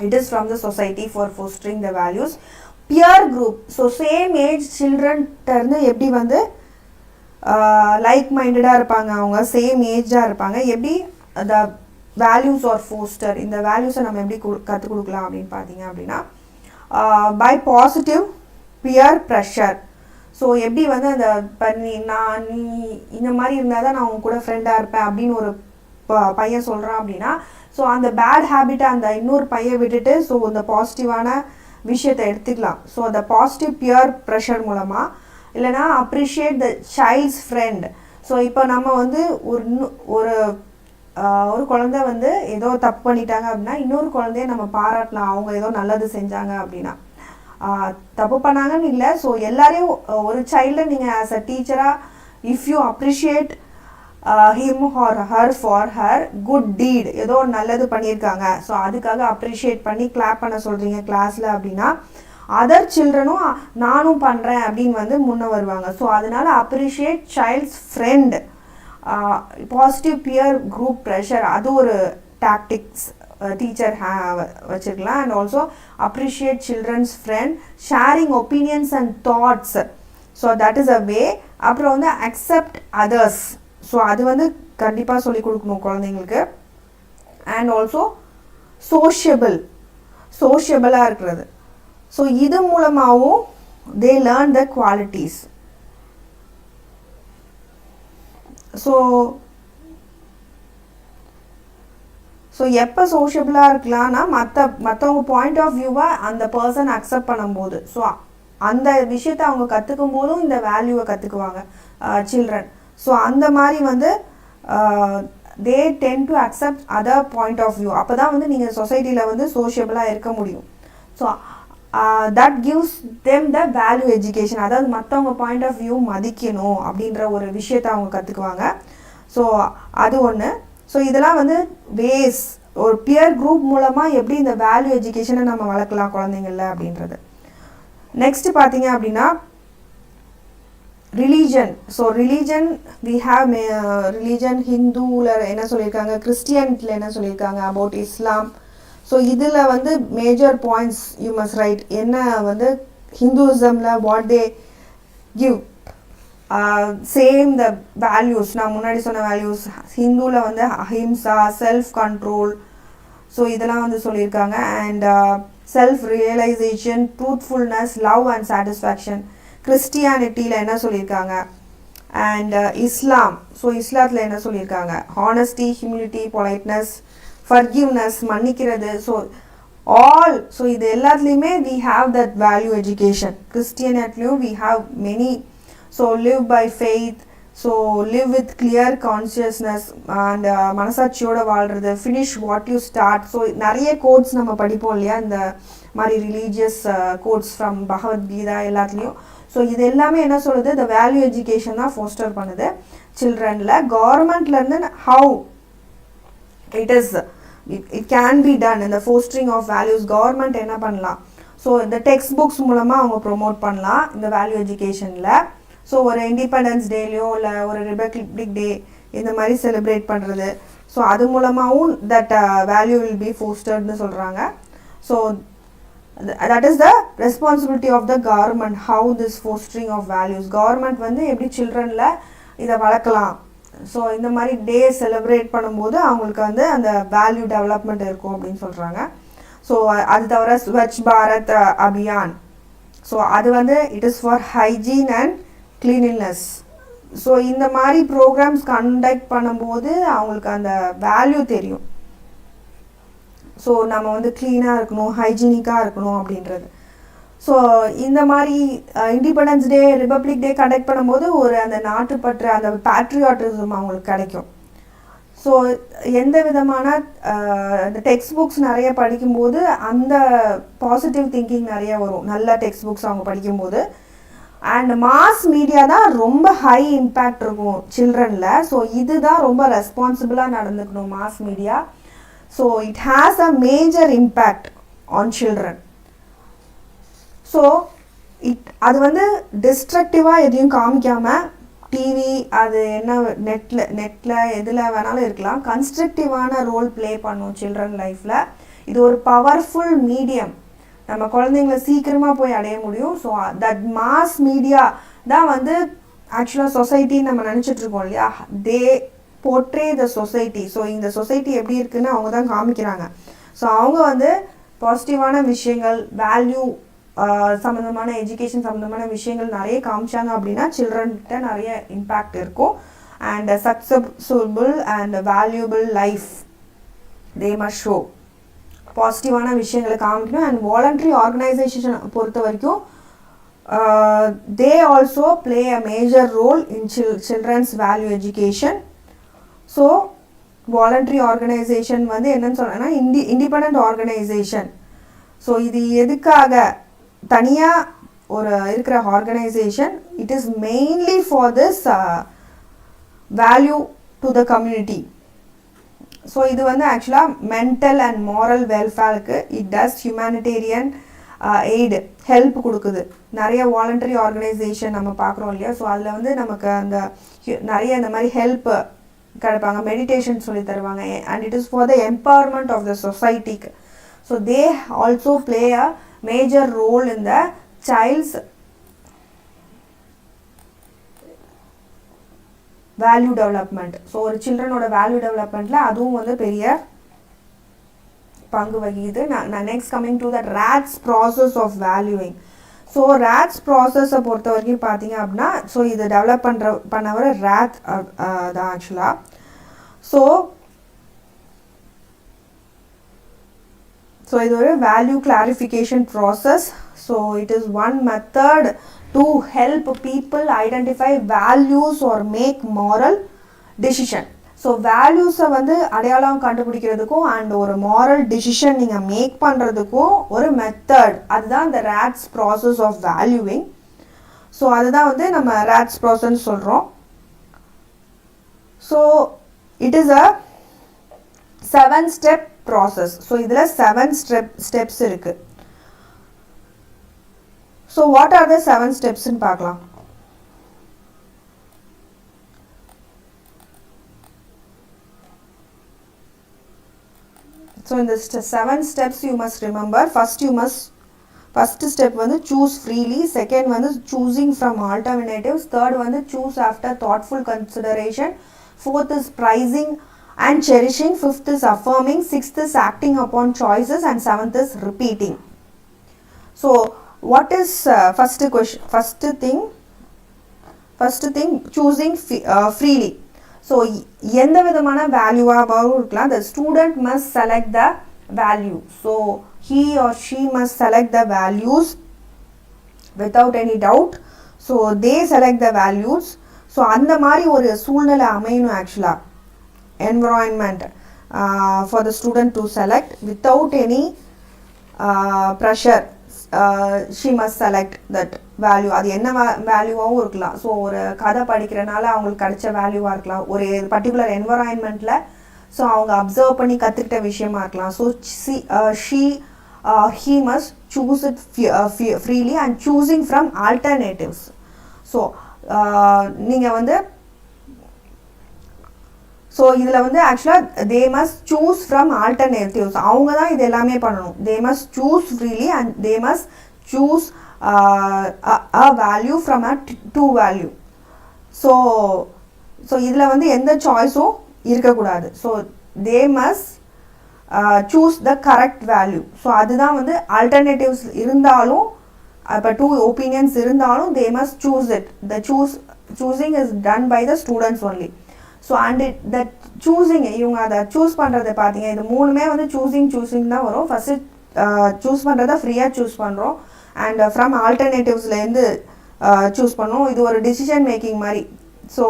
it is from the society for fostering the values. Peer group, so same age children டர்ந்து எப்படி வந்து லைக் மைண்டடாக இருப்பாங்க, அவங்க சேம் ஏஜாக இருப்பாங்க, எப்படி the values are fostered, இந்த வேல்யூஸை நம்ம எப்படி கற்றுக் கொடுக்கலாம் அப்படின்னு பார்த்தீங்க அப்படின்னா by positive peer pressure. So எப்படி வந்து அந்த நீ இந்த மாதிரி இருந்தால் தான் நான் உங்க கூட ஃப்ரெண்டாக இருப்பேன் அப்படின்னு ஒரு பையன் சொல்கிறான் அப்படின்னா, ஸோ அந்த பேட் ஹேபிட்டை அந்த இன்னொரு பையன் விட்டுட்டு ஸோ இந்த பாசிட்டிவான விஷயத்தை எடுத்துக்கலாம். ஸோ அந்த பாசிட்டிவ் பியர் ப்ரெஷர் மூலமாக, இல்லைனா appreciate the child's friend. So இப்போ நம்ம வந்து ஒரு குழந்தை வந்து ஏதோ தப்பு பண்ணிட்டாங்க அப்படின்னா இன்னொரு குழந்தைய நம்ம பாராட்டலாம், அவங்க ஏதோ நல்லது செஞ்சாங்க அப்படின்னா. தப்பு பண்ணாங்கன்னு இல்லை, ஸோ எல்லாரையும் ஒரு சைல்டை நீங்கள் ஆஸ் அ டீச்சராக if you appreciate him or her for her good deed, ஏதோ நல்லது பண்ணியிருக்காங்க, ஸோ அதுக்காக அப்ரிஷியேட் பண்ணி கிளாப் பண்ண சொல்கிறீங்க கிளாஸில் அப்படின்னா அதர் சில்ட்ரனும் நானும் பண்ணுறேன் அப்படின்னு வந்து முன்னே வருவாங்க. ஸோ அதனால் appreciate child's friend. Positive peer group pressure, அது ஒரு டாக்டிக்ஸ் டீச்சர் வச்சுருக்கலாம். And also appreciate children's friend, sharing opinions and thoughts, so that is a way. அப்புறம் வந்து அக்செப்ட் அதர்ஸ், ஸோ அது வந்து கண்டிப்பாக சொல்லிக் கொடுக்கணும் குழந்தைங்களுக்கு. அண்ட் ஆல்சோ சோஷியபிளாக இருக்கிறது. ஸோ இது மூலமாகவும் they learn the qualities. So எப்போ சோஷியபிளாக இருக்கலாம்னா மற்றவங்க பாயிண்ட் ஆஃப் வியூவை அந்த பர்சன் அக்செப்ட் பண்ணும்போது, ஸோ அந்த விஷயத்தை அவங்க கற்றுக்கும் போதும் இந்த வேல்யூவை கற்றுக்குவாங்க சில்ட்ரன். ஸோ அந்த மாதிரி வந்து they tend to accept other point of view. அப்போ தான் வந்து நீங்கள் சொசைட்டியில் வந்து சோஷியபிளாக இருக்க முடியும். So that gives them the value education, அதாவது மற்றவங்க பாயிண்ட் ஆஃப் வியூ மதிக்கணும் அப்படின்ற ஒரு விஷயத்தை அவங்க கற்றுக்குவாங்க. ஸோ அது ஒன்று. ஸோ இதெல்லாம் வந்து வேஸ், ஒரு பியர் குரூப் மூலமாக எப்படி இந்த வேல்யூ எஜுகேஷனை நம்ம வளர்க்கலாம் குழந்தைங்கள அப்படின்றது. நெக்ஸ்ட் பார்த்தீங்க அப்படின்னா religion. So religion we have religion ஹிந்துவில் என்ன சொல்லியிருக்காங்க, கிறிஸ்டியனில் என்ன சொல்லியிருக்காங்க, அபவுட் இஸ்லாம். ஸோ இதில் வந்து major points you must write. என்ன வந்து ஹிந்துயிசமில் what they give, same the values, நான் முன்னாடி சொன்ன வேல்யூஸ். ஹிந்துவில் வந்து அஹிம்சா, செல்ஃப் கண்ட்ரோல், ஸோ இதெல்லாம் வந்து சொல்லியிருக்காங்க. And self realisation, truthfulness, love and satisfaction. கிறிஸ்டியானிட்டியில் என்ன சொல்லியிருக்காங்க, அண்ட் இஸ்லாம், ஸோ இஸ்லாத்தில் என்ன சொல்லியிருக்காங்க, ஹானஸ்டி, ஹியூமிலிட்டி, பொலைட்னஸ், ஃபர்கிவ்னஸ், மன்னிக்கிறது. ஸோ ஆல், ஸோ இது எல்லாத்துலேயுமே we have that value education. கிறிஸ்டியானிட்டிலையும் we have many. So live by faith, so live with clear consciousness and மனசாட்சியோடு வாழ்கிறது, finish what you start. So நிறைய கோட்ஸ் நம்ம படிப்போம் இல்லையா, இந்த மாதிரி ரிலீஜியஸ் கோட்ஸ் ஃப்ரம் பகவத்கீதா எல்லாத்துலேயும். ஸோ இது எல்லாமே என்ன சொல்லுது, இந்த வேல்யூ எஜுகேஷன் தான் ஃபோஸ்டர் பண்ணுது சில்ட்ரனில். கவர்மெண்ட்லேருந்து how it can be done இந்த ஃபோஸ்டரிங் ஆஃப் வேல்யூஸ். கவர்மெண்ட் என்ன பண்ணலாம், ஸோ இந்த டெக்ஸ்ட் புக்ஸ் மூலமாக அவங்க ப்ரொமோட் பண்ணலாம் இந்த வேல்யூ எஜுகேஷனில். ஸோ ஒரு இண்டிபெண்டன்ஸ் டேலையோ இல்லை ஒரு ரிபப்ளிக் டே இந்த மாதிரி செலிப்ரேட் பண்ணுறது, ஸோ அது மூலமாகவும் தட் வேல்யூ வில் பி ஃபோஸ்டர்ட்னு சொல்கிறாங்க. So that is the responsibility of the government, how this fostering of values. Government வந்து எப்படி சில்ட்ரனில் இதை வளர்க்கலாம். ஸோ இந்த மாதிரி டே செலிப்ரேட் பண்ணும்போது அவங்களுக்கு வந்து அந்த வேல்யூ டெவலப்மெண்ட் இருக்கும் அப்படின்னு சொல்கிறாங்க. ஸோ அது தவிர ஸ்வச் பாரத் அபியான், ஸோ அது வந்து it is for hygiene and cleanliness. So இந்த மாதிரி ப்ரோக்ராம்ஸ் கண்டக்ட் பண்ணும்போது அவங்களுக்கு அந்த வேல்யூ தெரியும். ஸோ நம்ம வந்து க்ளீனாக இருக்கணும், ஹைஜீனிக்காக இருக்கணும் அப்படின்றது. ஸோ இந்த மாதிரி இண்டிபெண்டன்ஸ் டே, ரிபப்ளிக் டே கண்டக்ட் பண்ணும்போது ஒரு அந்த நாட்டுப்பற்று, அந்த பேட்ரியாட்டிசம் அவங்களுக்கு கிடைக்கும். ஸோ எந்த விதமான இந்த டெக்ஸ்ட் புக்ஸ் நிறைய படிக்கும்போது அந்த பாசிட்டிவ் திங்கிங் நிறைய வரும், நல்ல டெக்ஸ்ட் புக்ஸ் அவங்க படிக்கும்போது. அண்ட் மாஸ் மீடியா தான் ரொம்ப ஹை இம்பேக்ட் இருக்கும் சில்ட்ரனில். ஸோ இதுதான் ரொம்ப ரெஸ்பான்சிபிளாக நடந்துக்கணும் mass media. So it has a major impact on children. So அது வந்து டிஸ்ட்ரக்டிவாக எதையும் காமிக்காமல், டிவி அது என்ன நெட்டில் எதில் வேணாலும் இருக்கலாம், கன்ஸ்ட்ரக்டிவான ரோல் ப்ளே பண்ணும் சில்ட்ரன் லைஃப்பில். இது ஒரு பவர்ஃபுல் மீடியம், நம்ம குழந்தைங்கள சீக்கிரமாக போய் அடைய முடியும். ஸோ தட் மாஸ் மீடியா தான் வந்து ஆக்சுவலாக சொசைட்டின்னு நம்ம நினச்சிட்ருக்கோம் இல்லையா, தே போர்ட்ரே த சொசைட்டி. ஸோ இந்த சொசைட்டி எப்படி இருக்குன்னு அவங்க தான் காமிக்கிறாங்க. ஸோ அவங்க வந்து பாசிட்டிவான விஷயங்கள், வேல்யூ சம்மந்தமான, எஜுகேஷன் சம்மந்தமான விஷயங்கள் நிறைய காமிச்சாங்க அப்படின்னா சில்ட்ரன்கிட்ட நிறைய இம்பேக்ட் இருக்கும். And successful and valuable life they must show. பாசிட்டிவான விஷயங்களை காமிக்கணும். அண்ட் வாலண்டரி ஆர்கனைசேஷன் பொறுத்த வரைக்கும் they also play a major role in children's value education. So voluntary organisation வந்து என்னன்னு சொன்னேன்னா இண்டிபெண்ட் ஆர்கனைசேஷன். ஸோ இது எதுக்காக தனியாக ஒரு இருக்கிற organisation, it is mainly for this value to the community. So இது வந்து ஆக்சுவலாக மென்டல் அண்ட் மாரல் வெல்ஃபேருக்கு it does humanitarian aid help கொடுக்குது. நிறைய வாலண்டரி ஆர்கனைசேஷன் நம்ம பார்க்குறோம் இல்லையா. ஸோ அதில் வந்து நமக்கு அந்த நிறைய இந்த மாதிரி ஹெல்ப் கிடைப்பாங்க, மெடிடேஷன் சொல்லி தருவாங்க. And it is for the empowerment of the சொசைட்டிக்கு. So they also play a major role in the child's value development. So ஒரு சில்ட்ரனோட வேல்யூ டெவலப்மெண்ட்டில் அதுவும் வந்து பெரிய பங்கு வகிக்குது. நான் next coming to that Raths process of valuing. So Raths ப்ராசஸை பொறுத்த வரைக்கும் பார்த்தீங்க அப்படின்னா, ஸோ இது டெவலப் பண்ணவர் ராத் தான் ஆக்சுவலாக. ஸோ இது ஒரு value clarification process. So it is one method to help people identify values or make moral decision. So வேல்யூஸை வந்து அடையாளம் கண்டுபிடிக்கிறதுக்கும் அண்ட் ஒரு மாரல் டிசிஷன் நீங்கள் மேக் பண்ணுறதுக்கும் ஒரு மெத்தட், அதுதான் இந்த Raths process of valuing. So அதுதான் வந்து நம்ம ராட்ஸ் ப்ராசஸ் சொல்கிறோம். So it is a 7-step process. So இதில் 7 ஸ்டெப்ஸ் இருக்குது. So what are the 7 steps in பார்க்கலாம். So in the 7 steps you must remember, first step வந்து choose freely, second வந்து choosing from alternatives, third வந்து choose after thoughtful consideration, fourth is prizing and cherishing, fifth is affirming, sixth is acting upon choices, and seventh is repeating. So what is first thing choosing freely. So எந்த விதமான வேல்யூவாகவும் இருக்கலாம். The student must select the value. So he or she must select the values without any doubt. So they select the values. So அந்த மாதிரி ஒரு சூழ்நிலை அமையணும் ஆக்சுவலாக, environment for the student to select without any pressure. She must select that value. அது என்ன வேல்யூவாகவும் இருக்கலாம். So ஒரு கதை படிக்கிறனால அவங்களுக்கு கிடைச்ச வேல்யூவாக இருக்கலாம், ஒரு பர்டிகுலர் என்வரான்மெண்ட்டில் ஸோ அவங்க அப்சர்வ் பண்ணி கற்றுக்கிட்ட விஷயமா இருக்கலாம். So he must choose it freely and choosing from alternatives. So நீங்கள் வந்து ஸோ இதில் வந்து ஆக்சுவலாக they must choose from alternatives. அவங்க தான் இது எல்லாமே பண்ணணும். They must choose freely and they must choose a value from a two value. So இதில் வந்து எந்த சாய்ஸும் இருக்கக்கூடாது. So they must choose the correct value. So அதுதான் வந்து ஆல்டர்னேட்டிவ்ஸ் இருந்தாலும், இப்போ 2 ஒப்பீனியன்ஸ் இருந்தாலும் they must choose it. The choosing is done by the students only. So and that choosing, இவங்க அதை சூஸ் பண்ணுறது பார்த்தீங்க, இது மூணுமே வந்து சூஸிங் தான் வரும். ஃபஸ்ட்டு சூஸ் பண்ணுறத ஃப்ரீயாக சூஸ் பண்ணுறோம் அண்ட் ஃப்ரம் ஆல்டர்னேட்டிவ்ஸ்லேருந்து சூஸ் பண்ணுவோம். இது ஒரு டிசிஷன் மேக்கிங் மாதிரி. ஸோ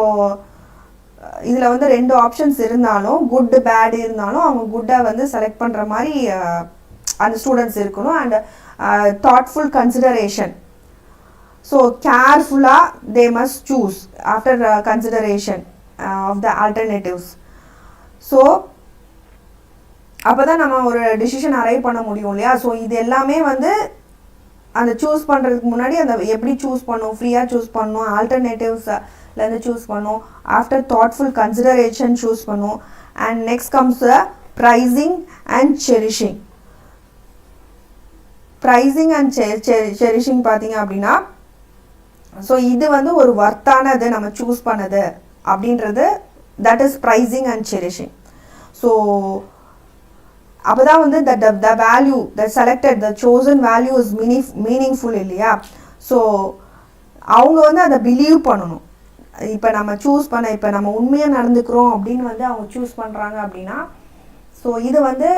இதில் வந்து 2 ஆப்ஷன்ஸ் இருந்தாலும், குட் பேட் இருந்தாலும் அவங்க குட்டை வந்து செலக்ட் பண்ணுற மாதிரி அந்த ஸ்டூடெண்ட்ஸ் இருக்கணும். And thoughtful consideration. ஸோ கேர்ஃபுல்லாக தே must choose after consideration of the alternatives. So அப்போ தான் நம்ம ஒரு டிசிஷன் அரைவ் பண்ண முடியும் இல்லையா. ஸோ இது எல்லாமே வந்து அந்த சூஸ் பண்ணுறதுக்கு முன்னாடி அந்த எப்படி சூஸ் பண்ணும், ஃப்ரீயாக சூஸ் பண்ணணும், ஆல்டர்னேட்டிவ்ஸ்லேருந்து சூஸ் பண்ணும், ஆஃப்டர் தாட்ஃபுல் கன்சிடரேஷன் சூஸ் பண்ணும், and next comes the pricing and cherishing. Pricing and cherishing பார்த்தீங்க அப்படின்னா, ஸோ இது வந்து ஒரு வர்த்தானது நம்ம சூஸ் பண்ணது அப்படின்றது, that is prizing and cherishing. So அப்போ தான் வந்து the value the selected the chosen value is meaningful இல்லையா. ஸோ அவங்க வந்து அதை பிலீவ் பண்ணணும். இப்போ நம்ம உண்மையாக நடந்துக்கிறோம் அப்படின்னு வந்து அவங்க சூஸ் பண்ணுறாங்க அப்படின்னா, ஸோ இது வந்து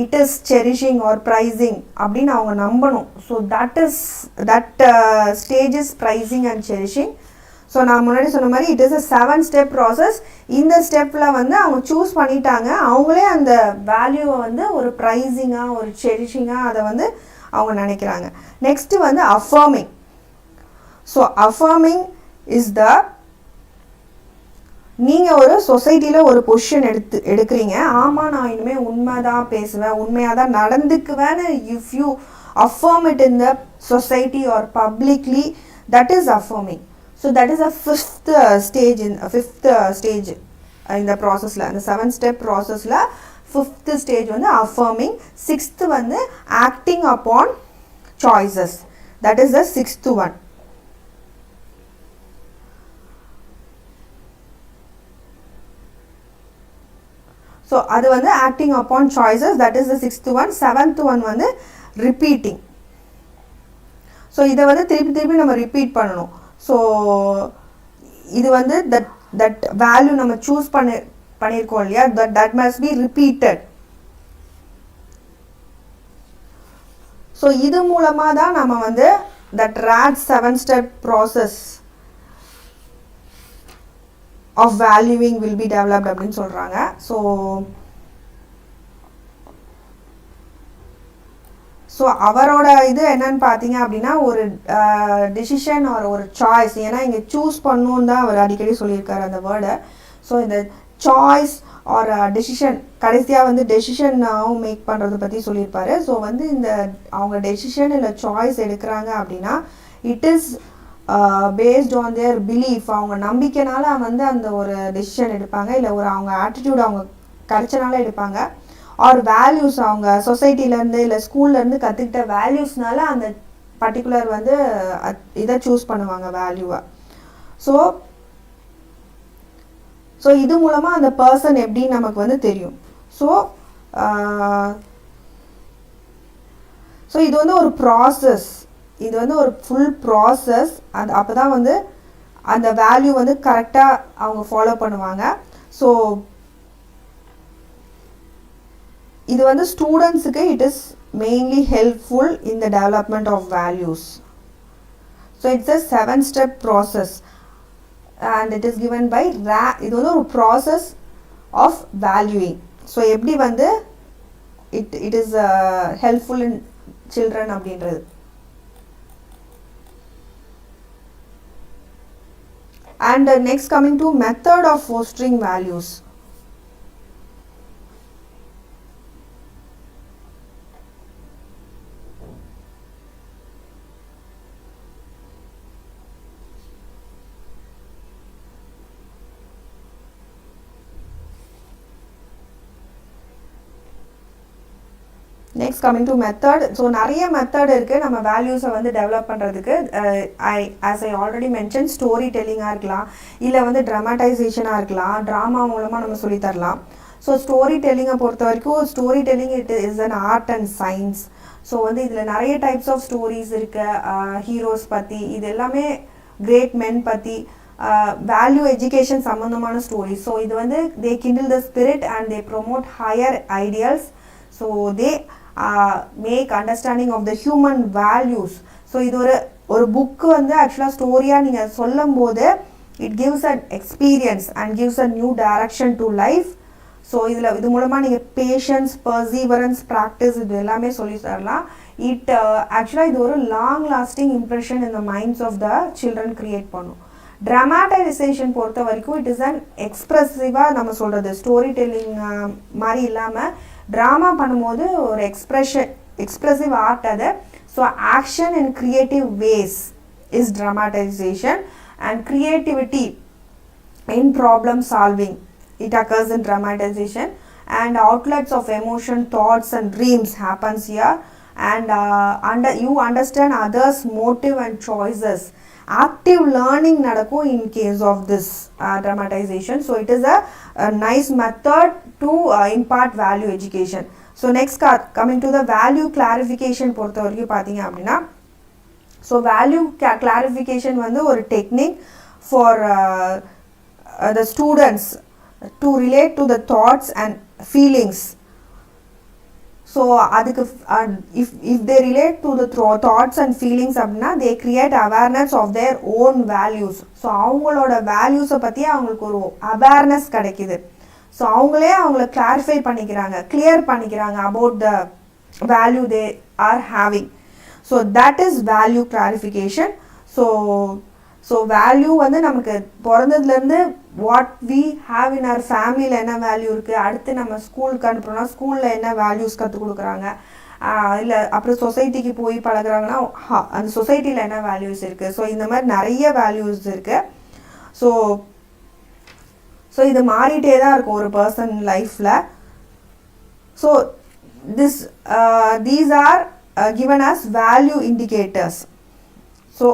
it is cherishing or prizing அப்படின்னு அவங்க நம்பணும். So that stage is prizing and cherishing. So நான் முன்னாடி சொன்ன மாதிரி it is a 7-step process. இந்த ஸ்டெப்பில் வந்து அவங்க சூஸ் பண்ணிட்டாங்க, அவங்களே அந்த வேல்யூவை வந்து ஒரு ப்ரைஸிங்காக ஒரு செரிஷிங்காக அதை வந்து அவங்க நினைக்கிறாங்க. நெக்ஸ்ட்டு வந்து affirming. So affirming is the, நீங்கள் ஒரு சொசைட்டியில் ஒரு பொசிஷன் எடுக்கிறீங்க. ஆமாம், நான் இனிமேல் உண்மை தான் பேசுவேன், உண்மையாக தான் நடந்துக்குவேன்னு if you affirm it in the society or publicly, that is affirming. So that is a fifth stage in the process la, the 7-step process la fifth stage வந்து affirming. Sixth வந்து acting upon choices, that is the sixth one. So அது வந்து acting upon choices, that is the sixth one. Seventh one வந்து repeating. So இதை வந்து திருப்பி நம்ம repeat பண்ணணும். ஸோ இது வந்து தட் வேல்யூ நம்ம சூஸ் பண்ணியிருக்கோம் இல்லையா, that must be repeated. So இது மூலமாக தான் நம்ம வந்து that RAD 7-step process of valuing will be developed அப்படின்னு சொல்கிறாங்க. ஸோ அவரோட இது என்னன்னு பார்த்தீங்க அப்படின்னா, ஒரு டிசிஷன் ஒரு சாய்ஸ், ஏன்னா இங்கே சூஸ் பண்ணணுன்னு தான் அவர் அடிக்கடி சொல்லியிருக்காரு அந்த வேர்டை. ஸோ இந்த சாய்ஸ் ஆர் டெசிஷன், கடைசியாக வந்து டெசிஷனாகவும் மேக் பண்ணுறதை பற்றி சொல்லியிருப்பாரு. ஸோ வந்து இந்த அவங்க டெசிஷன் இல்லை சாய்ஸ் எடுக்கிறாங்க அப்படின்னா it is based on their belief, அவங்க நம்பிக்கைனால வந்து அந்த ஒரு டெசிஷன் எடுப்பாங்க, இல்லை அவங்க ஆட்டிடியூட் அவங்க கிடைச்சனால எடுப்பாங்க, ஆர் வேல்யூஸ் அவங்க சொசைட்டிலேருந்து இல்லை ஸ்கூல்லேருந்து கற்றுக்கிட்ட வேல்யூஸ்னால அந்த பர்டிகுலர் வந்து இதை சூஸ் பண்ணுவாங்க வேல்யூவை. ஸோ இது மூலமாக அந்த பர்சன் எப்படின்னு நமக்கு வந்து தெரியும். ஸோ இது வந்து ஒரு ப்ராசஸ், இது வந்து ஒரு ஃபுல் ப்ராசஸ். அப்போ தான் வந்து அந்த வேல்யூ வந்து கரெக்டாக அவங்க ஃபாலோ பண்ணுவாங்க. ஸோ இது வந்து ஸ்டூடெண்ட்ஸுக்கு it is mainly helpful in the development of values. So it's a 7-step process and it is given by இது வந்து ஒரு ப்ராசஸ் ஆஃப் வேல்யூயிங். ஸோ எப்படி வந்து it is helpful in children அப்படின்றது. And next coming to method of fostering values. Next coming to method. So நிறைய method இருக்குது நம்ம வேல்யூஸை வந்து டெவலப் பண்ணுறதுக்கு. As I already mention, story டெல்லிங்காக இருக்கலாம், இல்லை வந்து ட்ராமடைசேஷனாக இருக்கலாம், ட்ராமா மூலமாக நம்ம சொல்லித்தரலாம். ஸோ ஸ்டோரி டெல்லிங்கை பொறுத்த வரைக்கும் story telling it is an art and science. So வந்து இதில் நிறைய டைப்ஸ் ஆஃப் ஸ்டோரிஸ் இருக்குது, ஹீரோஸ் பற்றி, இது எல்லாமே கிரேட் மென் பற்றி, வேல்யூ எஜுகேஷன் சம்மந்தமான ஸ்டோரிஸ். ஸோ இது வந்து they kindle the spirit and they promote higher ideals. So they make understanding of the human values. So இது ஒரு புக்கு வந்து ஆக்சுவலாக ஸ்டோரியாக நீங்கள் சொல்லும் போது it gives an experience and gives a new direction to life. So இது மூலமாக நீங்கள் பேஷன்ஸ், பர்சீவரன்ஸ், ப்ராக்டிஸ் இது எல்லாமே சொல்லி தரலாம். ஆக்சுவலாக இது ஒரு long lasting impression in the minds of the children create பண்ணும். ட்ராமாட்டைசேஷன் பொறுத்த வரைக்கும் இட் இஸ் அன் எக்ஸ்ப்ரெசிவாக நம்ம சொல்கிறது, ஸ்டோரி டெல்லிங் மாதிரி இல்லாமல் ட்ராமா பண்ணும்போது ஒரு எக்ஸ்ப்ரெசிவ் ஆர்ட் அது. So action in creative ways is dramatisation and creativity in problem solving it occurs in dramatization, and outlets of emotion, thoughts and dreams happens here, and you understand others motive and choices. Active learning nadakum in case of this dramatization. So it is a nice method to impart value education. So next coming to the value clarification பொறுத்த வரைக்கும் பார்த்தீங்க அப்படின்னா, so value clarification வந்து ஒரு technique for the students to relate to the thoughts and feelings. So adukku if they relate to the thoughts and feelings appadina, they create awareness of their own values. So avangaloda values பத்தி அவங்களுக்கு ஒரு awareness கிடைக்குது. So அவங்கள clarify பண்ணிக்கிறாங்க, clear பண்ணிக்கிறாங்க about the value they are having. So that is value clarification. So value வந்து நமக்கு பிறந்ததுலேருந்து வாட் வி ஹாவ் இன் அவர் ஃபேமிலியில் என்ன வேல்யூ இருக்குது, அடுத்து நம்ம ஸ்கூலுக்கு அனுப்புகிறோம்னா ஸ்கூலில் என்ன வேல்யூஸ் கற்றுக் கொடுக்குறாங்க, இல்லை அப்புறம் சொசைட்டிக்கு போய் பழகுறாங்கன்னா அந்த சொசைட்டியில் என்ன வேல்யூஸ் இருக்குது. ஸோ இந்த மாதிரி நிறைய வேல்யூஸ் இருக்குது. ஸோ இது மாறிட்டே தான் இருக்கும் ஒரு பர்சன் லைஃப்பில். So these are given as value indicators. So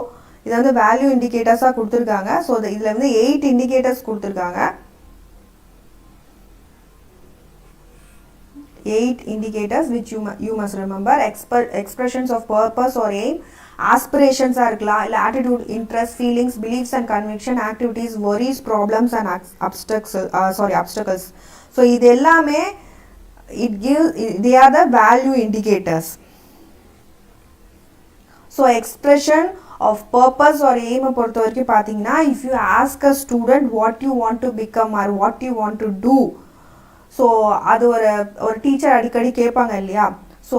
இதை வந்து வேல்யூ இண்டிகேட்டர்ஸாக கொடுத்துருக்காங்க. ஸோ இதில் வந்து 8 இண்டிகேட்டர்ஸ் கொடுத்துருக்காங்க. 8 indicators which you must remember. Expressions of purpose or aim, aspirations இருக்கலாம், இல்லை attitude, interest, feelings, beliefs and conviction, activities, worries, problems and obstacles. So இது எல்லாமே they are the value indicators. So expression of purpose or aim பொறுத்த வரைக்கும் பார்த்தீங்கன்னா, if you ask a student what you want to become or what you want to do, so அது ஒரு teacher அடிக்கடி கேட்பாங்க இல்லையா. So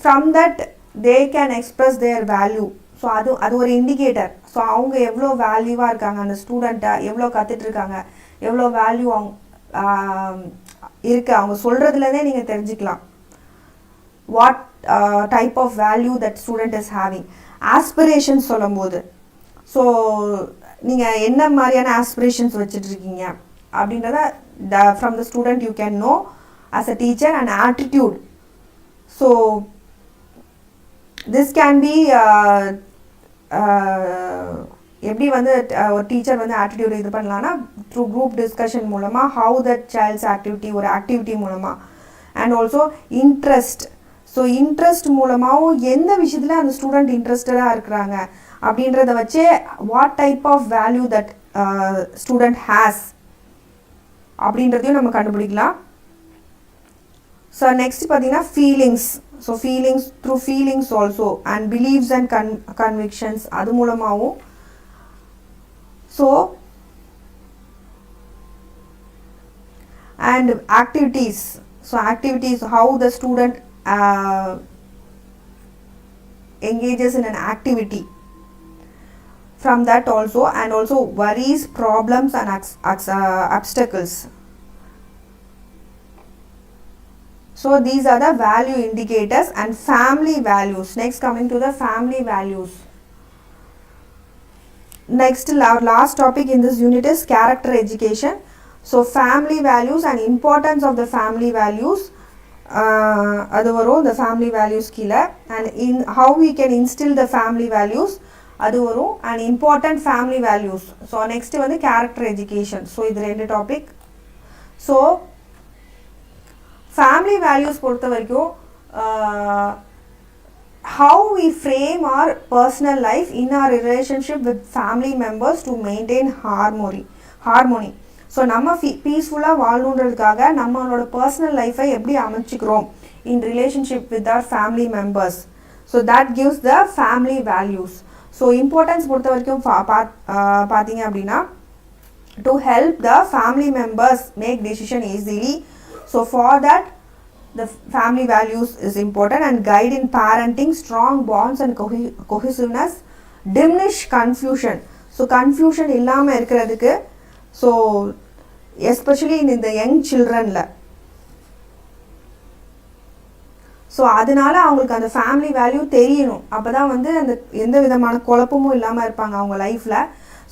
from that they can express there value. So அது ஒரு இண்டிகேட்டர். ஸோ அவங்க எவ்வளோ வேல்யூவாக இருக்காங்க, அந்த ஸ்டூடெண்ட்டை எவ்வளோ கற்றுட்ருக்காங்க, எவ்வளோ வேல்யூ அவங்க இருக்குது, அவங்க சொல்கிறதுலேருந்தே நீங்கள் தெரிஞ்சுக்கலாம் what type of value that student is having. Aspirations சொல்லும்போது, ஸோ நீங்கள் என்ன மாதிரியான ஆஸ்பிரேஷன்ஸ் வச்சுட்ருக்கீங்க அப்படின்றத from the student you can know as a teacher. And attitude, so this can be எப்படி வந்து ஒரு டீச்சர் வந்து ஆட்டிடியூட் இது பண்ணலான்னா த்ரூ குரூப் டிஸ்கஷன் மூலமாக, ஹவு தட் சைல்ட்ஸ் ஆக்டிவிட்டி ஒரு ஆக்டிவிட்டி மூலமாக. And also interest. So interest மூலமாகவும் எந்த விஷயத்தில் அந்த ஸ்டூடெண்ட் இன்ட்ரெஸ்டடாக இருக்கிறாங்க அப்படின்றத வச்சு what type of value that student has அப்படின்றதையும் நம்ம கண்டுபிடிக்கலாம். ஸோ நெக்ஸ்ட் பார்த்தீங்கன்னா feelings. So feelings, through feelings also, and beliefs and convictions அது மூலமாகவும். So and activities. So activities, how the student engages in an activity. From that also, and also worries, problems and obstacles. So these are the value indicators. And family values. Next, coming to the family values. Next, our last topic in this unit is character education. So family values and importance of the family values. அது வரும் the family values கீழே. And in how we can instill the family values அது வரும். And important family values. So next வந்து character education. So இது 2 topic. So family values பொறுத்த வரைக்கும் how we frame our personal life in our relationship with family members to maintain harmony. So நம்ம பீஸ்ஃபுல்லாக வாழணுன்றதுக்காக நம்மளோட personal லைஃப்பை எப்படி அமைச்சிக்கிறோம் in relationship with our family members. So that gives the family values. So importance பொறுத்த வரைக்கும் பார்த்தீங்க அப்படின்னா, to help the family members make decision easily. So for that the family values is important. And guide in parenting, strong bonds and cohesiveness, diminish confusion. So confusion இல்லாமல் இருக்கிறதுக்கு, so especially இந்த young children. So அதனால அவங்களுக்கு அந்த family value தெரியணும். அப்போ தான் வந்து அந்த எந்த விதமான குழப்பமும் இல்லாமல் இருப்பாங்க அவங்க லைஃப்பில்.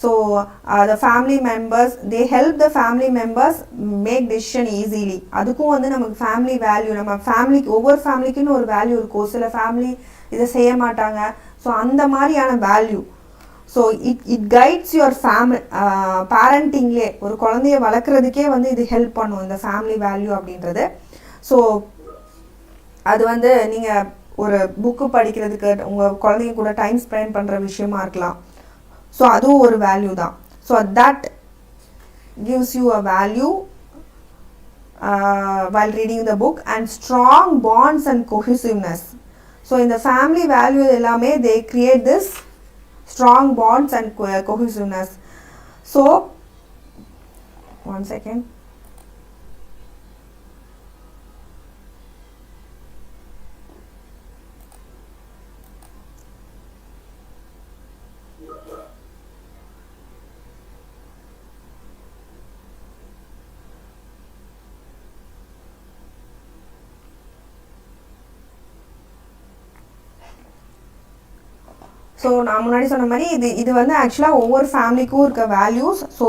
So the family members, they help the family members make decision easily. அதுக்கும் வந்து நமக்கு ஃபேமிலி வேல்யூ, நம்ம ஃபேமிலிக்கு ஒவ்வொரு ஃபேமிலிக்குன்னு ஒரு வேல்யூ இருக்கும். சில ஃபேமிலி இதை செய்ய மாட்டாங்க. ஸோ அந்த மாதிரியான value. So it guides your family பேரண்டிங்லே, ஒரு குழந்தைய வளர்க்குறதுக்கே வந்து இது ஹெல்ப் பண்ணும் இந்த ஃபேமிலி வேல்யூ அப்படின்றது. ஸோ அது வந்து நீங்கள் ஒரு புக்கு படிக்கிறதுக்கு, உங்கள் குழந்தைங்க கூட டைம் ஸ்பெண்ட் பண்ணுற விஷயமா இருக்கலாம். ஸோ அதுவும் ஒரு வேல்யூ தான். So that gives you a value while reading the book. And strong bonds and cohesiveness. So in the family value எல்லாமே they create this strong bonds and cohesiveness. So one second. So நான் முன்னாடி சொன்ன மாதிரி இது வந்து ஆக்சுவலாக ஒவ்வொரு ஃபேமிலிக்கும் இருக்க வேல்யூஸ். ஸோ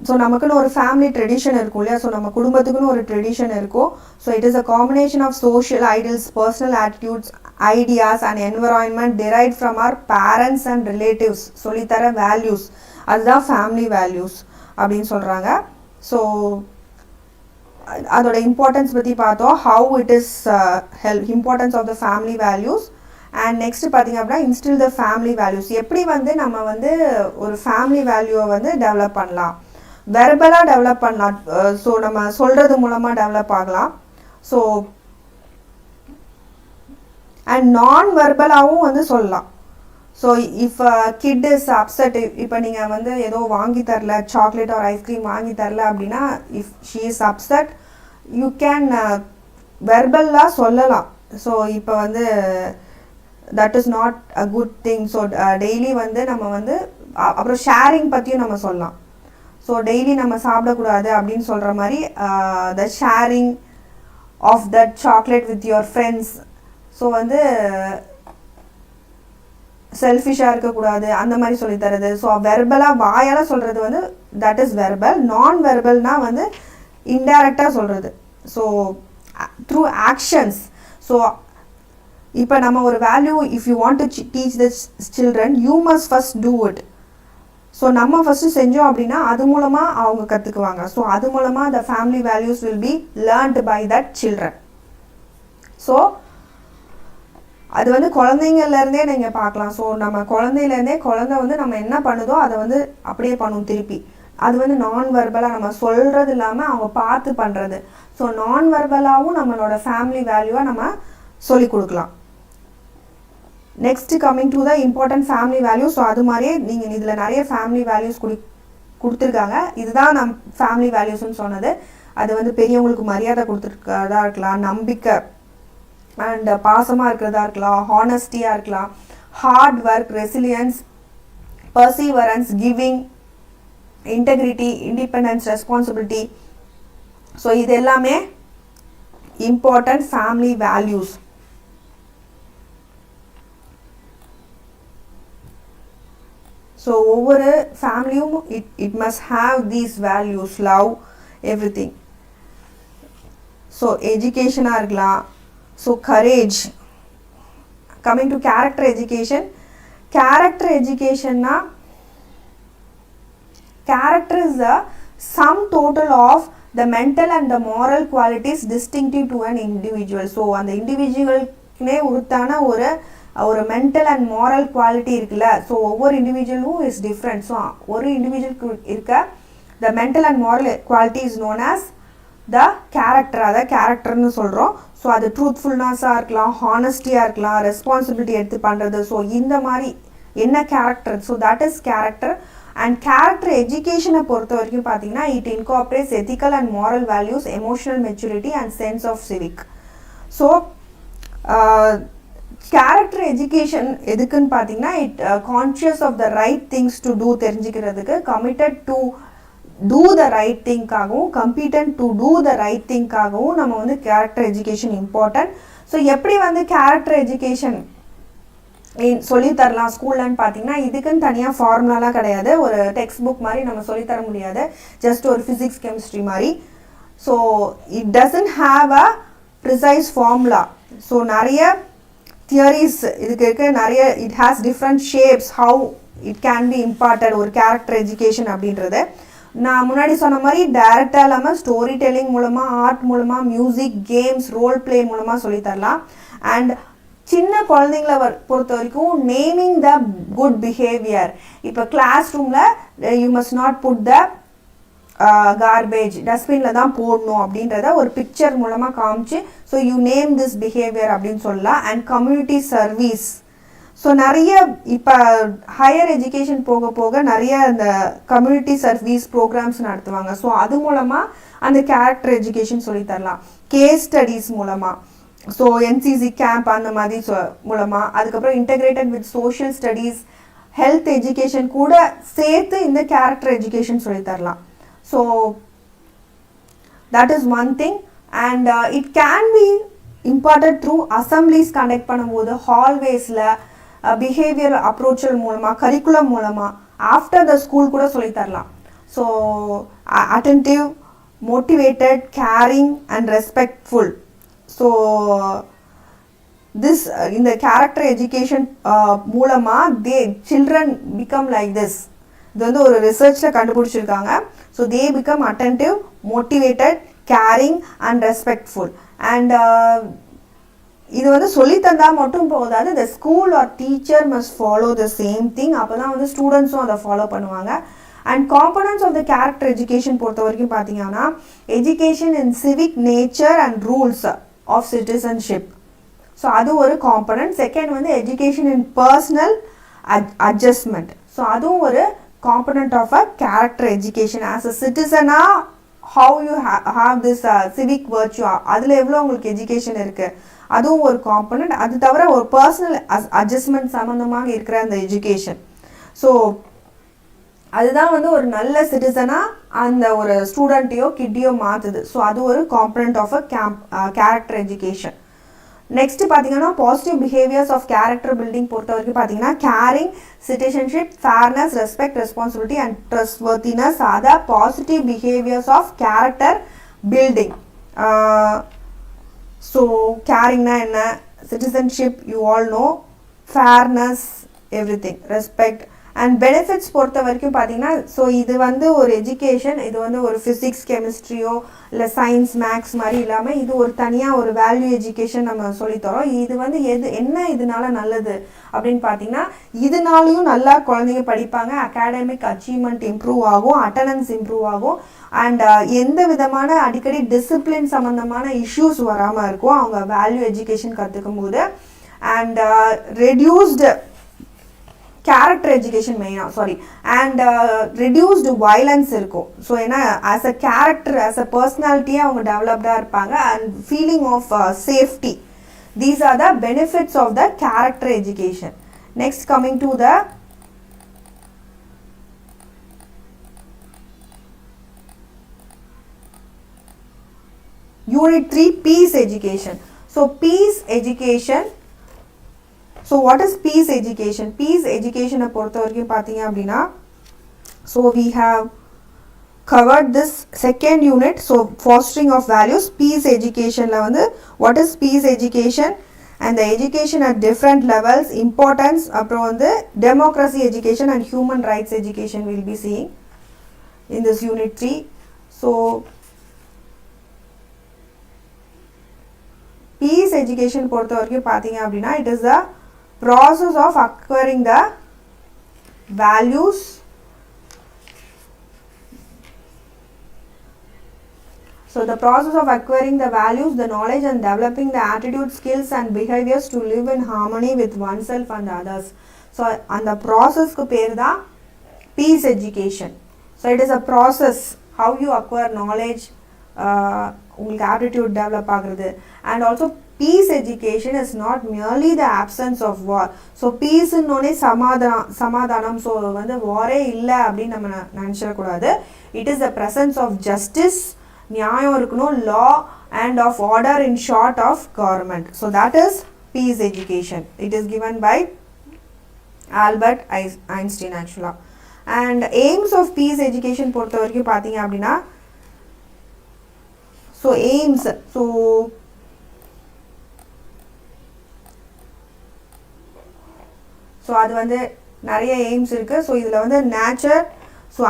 ஸோ நமக்குன்னு ஒரு ஃபேமிலி ட்ரெடிஷன் இருக்கும் இல்லையா, ஸோ நம்ம குடும்பத்துக்குன்னு ஒரு ட்ரெடிஷன் இருக்கும். So it is a combination of social ideals, personal attitudes, ideas and environment drive from our parents and relatives சொல்லித்தர வேல்யூஸ், அதுதான் ஃபேமிலி வேல்யூஸ் அப்படின்னு சொல்கிறாங்க. ஸோ அதோட இம்பார்ட்டன்ஸ் பற்றி பார்த்தோம், how it is importance of the family values. And next பார்த்திங்க அப்படின்னா இன்ஸ்டில் த family values. எப்படி வந்து நம்ம வந்து ஒரு ஃபேமிலி வேல்யூவை வந்து டெவலப் பண்ணலாம், வெர்பலாக டெவலப் பண்ணலாம். ஸோ நம்ம சொல்கிறது மூலமாக டெவலப் ஆகலாம். ஸோ அண்ட் நான் வெர்பலாகவும் வந்து சொல்லலாம். So if kid is upset, இப்போ நீங்கள் வந்து ஏதோ வாங்கி தரல, சாக்லேட் ஒரு ஐஸ்கிரீம் வாங்கி தரல அப்படின்னா, if she is upset you can வெர்பலாக சொல்லலாம். ஸோ இப்போ வந்து that is not a good thing. So daily வந்து நம்ம வந்து அப்புறம் ஷேரிங் பற்றியும் நம்ம சொல்லலாம். ஸோ டெய்லி நம்ம சாப்பிடக்கூடாது அப்படின்னு சொல்கிற மாதிரி the sharing of that chocolate with your friends. So வந்து செல்ஃபிஷாக இருக்கக்கூடாது அந்த மாதிரி சொல்லித்தரது. ஸோ வெர்பலாக வாயால் சொல்கிறது வந்து தட் இஸ் வெர்பல். நான் வெர்பல்னால் வந்து இன்டைரக்டாக சொல்கிறது. So through actions. ஸோ இப்போ நம்ம ஒரு value if you want to teach the children you must first do it. So நம்ம ஃபஸ்ட்டு செஞ்சோம் அப்படின்னா அது மூலமாக அவங்க கற்றுக்குவாங்க. ஸோ அது மூலமாக the family values will be learnt by that children. So அது வந்து குழந்தைங்கள்லேருந்தே நீங்கள் பார்க்கலாம். ஸோ நம்ம குழந்தையிலேருந்தே குழந்தை வந்து நம்ம என்ன பண்ணுதோ அதை வந்து அப்படியே பண்ணும் திருப்பி. அது வந்து நான் வெர்பலாக நம்ம சொல்கிறது இல்லாமல் அவங்க பார்த்து பண்ணுறது. ஸோ நான் வெர்பலாகவும் நம்மளோட ஃபேமிலி வேல்யூவாக நம்ம சொல்லி கொடுக்கலாம். Next coming to the important family values. So அது மாதிரியே நீங்கள் இதில் நிறைய ஃபேமிலி வேல்யூஸ் கொடுத்துருக்காங்க. இதுதான் நம் ஃபேமிலி வேல்யூஸ்ன்னு சொன்னது. அது வந்து பெரியவங்களுக்கு மரியாதை கொடுத்துருக்கறதா இருக்கலாம், நம்பிக்கை அண்ட் பாசமாக இருக்கிறதா இருக்கலாம், ஹானஸ்டியாக இருக்கலாம், hard work, resilience, perseverance, giving, integrity, independence, responsibility. So இது எல்லாமே இம்பார்ட்டன்ட் ஃபேமிலி வேல்யூஸ். ஸோ ஒவ்வொரு ஃபேமிலியும் it must have these values, love, everything. So எஜுகேஷனாக இருக்கலாம். So courage. Coming to character education. Character எஜுகேஷன்னா character is the sum total of the mental and the moral qualities distinctive to an individual. So அந்த இண்டிவிஜுவல்னே உருத்தான ஒரு mental and moral quality இருக்குல்ல. So ஒவ்வொரு இண்டிவிஜுவலும் is different. So ஒரு இண்டிவிஜுவலுக்கு இருக்க the mental and moral quality is known as the character. அதை கேரக்டர்னு சொல்கிறோம். So அது ட்ரூத்ஃபுல்னஸாக இருக்கலாம், ஹானஸ்டியாக இருக்கலாம், ரெஸ்பான்சிபிலிட்டி எடுத்து பண்ணுறது. ஸோ இந்த மாதிரி என்ன character. So that is character. And character எஜுகேஷனை பொறுத்த வரைக்கும் பார்த்தீங்கன்னா it incorporates ethical and moral values, emotional maturity and sense of civic. So character education எதுக்குன்னு பார்த்தீங்கன்னா it conscious of the right things to do தெரிஞ்சுக்கிறதுக்கு, committed to do the right திங்காகவும், competent to do the right திங்காகவும் நம்ம வந்து character education important. So எப்படி வந்து character education சொல்லித்தரலாம் ஸ்கூல்லன்னு பார்த்தீங்கன்னா இதுக்குன்னு தனியாக ஃபார்முலாலாம் கிடையாது. ஒரு டெக்ஸ்ட் புக் மாதிரி நம்ம சொல்லித்தர முடியாது, ஜஸ்ட் ஒரு ஃபிசிக்ஸ் கெமிஸ்ட்ரி மாதிரி. So it doesn't have a precise formula. So நிறைய தியரிஸ் இதுக்கு இருக்க, நிறைய it has different shapes how it can be imparted ஒரு கேரக்டர் எஜுகேஷன் அப்படின்றது. நான் முன்னாடி சொன்ன மாதிரி டைரக்டாக இல்லாமல் ஸ்டோரி டெல்லிங் மூலமாக, ஆர்ட் மூலமாக, மியூசிக், கேம்ஸ், ரோல் பிளே மூலமாக சொல்லித்தரலாம். அண்ட் சின்ன குழந்தைங்கள பொறுத்த வரைக்கும் நேமிங் த குட் பிஹேவியர். இப்போ கிளாஸ் ரூமில் you must not put the garbage, டஸ்ட்பினில் தான் போடணும் அப்படின்றத ஒரு பிக்சர் மூலமாக காமிச்சு so you name this behaviour அப்படின்னு சொல்லலாம். And community service. ஸோ நிறைய இப்போ ஹையர் எஜுகேஷன் போக போக நிறைய இந்த கம்யூனிட்டி சர்வீஸ் ப்ரோக்ராம்ஸ் நடத்துவாங்க. ஸோ அது மூலமாக அந்த கேரக்டர் எஜுகேஷன் சொல்லித்தரலாம். கேஸ் ஸ்டடீஸ் மூலமாக, ஸோ என்சிசி கேம்ப் அந்த மாதிரி மூலமாக, அதுக்கப்புறம் integrated with social studies, health education கூட சேர்த்து இந்த கேரக்டர் எஜுகேஷன் சொல்லித்தரலாம். So that is one thing. And it can be important through assemblies conduct பண்ணும்போது ஹால்வேஸில் பிஹேவியர் அப்ரோச்சல் மூலமாக கரிக்குலம் மூலமாக ஆஃப்டர் த ஸ்கூல் கூட சொல்லித்தரலாம். So attentive, motivated, caring and respectful. So this இந்த கேரக்டர் எஜுகேஷன் மூலமாக சில்ட்ரன் பிகம் லைக் திஸ். இது வந்து ஒரு ரிசர்ச்சில் கண்டுபிடிச்சிருக்காங்க. So they become attentive, motivated, caring and respectful. And இது வந்து சொல்லி தந்தால் மட்டும் போதாது, the school or teacher must follow the same thing. அப்போ தான் வந்து ஸ்டூடெண்ட்ஸும் அதை ஃபாலோ பண்ணுவாங்க. And components of the character education பொறுத்த வரைக்கும் பார்த்தீங்கன்னா education in civic nature and rules of citizenship. So அது ஒரு காம்பனன்ட். செகண்ட் வந்து education in personal adjustment. So அதுவும் ஒரு component of a character education. As a சிட்டிசனாக how you have this civic virtue, அதில் எவ்வளோ உங்களுக்கு எஜுகேஷன் இருக்குது, அதுவும் ஒரு காம்பனண்ட். அது தவிர ஒரு பர்சனல் அட்ஜஸ்ட்மெண்ட் சம்மந்தமாக இருக்கிற அந்த எஜுகேஷன். ஸோ அதுதான் வந்து ஒரு நல்ல சிட்டிசனாக அந்த ஒரு ஸ்டூடெண்ட்டையோ கிட்டையோ மாற்றுது. ஸோ அது ஒரு component of a character education. Next பார்த்தீங்கன்னா positive behaviours of character building பொறுத்த வரைக்கும் பார்த்தீங்கன்னா caring, citizenship, fairness, respect, responsibility and trustworthiness are the positive behaviours of character building. So கேரிங்னா என்ன, citizenship you all know, fairness everything, respect and benefits பொறுத்த வரைக்கும் பார்த்தீங்கன்னா so இது வந்து ஒரு எஜுகேஷன். இது வந்து ஒரு ஃபிசிக்ஸ், கெமிஸ்ட்ரியோ இல்லை சயின்ஸ், மேக்ஸ் மாதிரி இல்லாமல் இது ஒரு தனியாக ஒரு வேல்யூ எஜுகேஷன் நம்ம சொல்லித்தரோம். இது வந்து என்ன இதனால நல்லது அப்படின்னு பார்த்தீங்கன்னா இதனாலையும் நல்லா குழந்தைங்க படிப்பாங்க, அகாடமிக் அச்சீவ்மெண்ட் இம்ப்ரூவ் ஆகும், அட்டண்டன்ஸ் இம்ப்ரூவ் ஆகும், அண்ட் எந்த விதமான அடிக்கடி டிசிப்ளின் சம்மந்தமான இஷ்யூஸ் வராமல் இருக்கும் அவங்க வேல்யூ எஜுகேஷன் கற்றுக்கும் போது. அண்ட் ரெடியூஸ்டு கேரக்டர் எஜுகேஷன் மெயினாக அண்ட் ரெடியூஸ்டு வயலன்ஸ் இருக்கும். ஸோ ஏன்னா as a character, as a பர்சனாலிட்டியாக அவங்க டெவலப்டாக இருப்பாங்க. And feeling of safety, these are the benefits of the character education. Next coming to the Unit 3, Peace Education. So Peace Education. So what is Peace Education? Peace Education பொறுத்த வரைக்கும் பார்த்தீங்க அப்படின்னா so we have covered this second unit. So fostering of values. Peace Educationல வந்து what is Peace Education and the education at different levels, importance, அப்புறம் வந்து democracy education and human rights education we'll be seeing in this Unit 3. So Peace Education பொறுத்த வரைக்கும் பார்த்தீங்க அப்படின்னா it is the process of acquiring the values, so the process of acquiring the values, the knowledge and developing the attitude, skills and behaviors to live in harmony with oneself and others. So and the process ku per da peace education. So it is a process how you acquire knowledge, உங்களுக்கு attitude develop ஆகுறது. And also peace education is not merely the absence of war. So peace ன்னோனே சமாதானம். So வந்து வாரே இல்லை அப்படின்னு நம்ம நினச்சிடக்கூடாது. It is the presence of justice, நியாயம் இருக்கணும், law and of order, in short of government. So that is peace education. It is given by Albert Einstein actually. And aims of peace education பொறுத்த வரைக்கும் பார்த்தீங்க அப்படின்னா so aims, so அது வந்து நிறைய AIIMS இருக்குது. ஸோ இதில் வந்து nature, so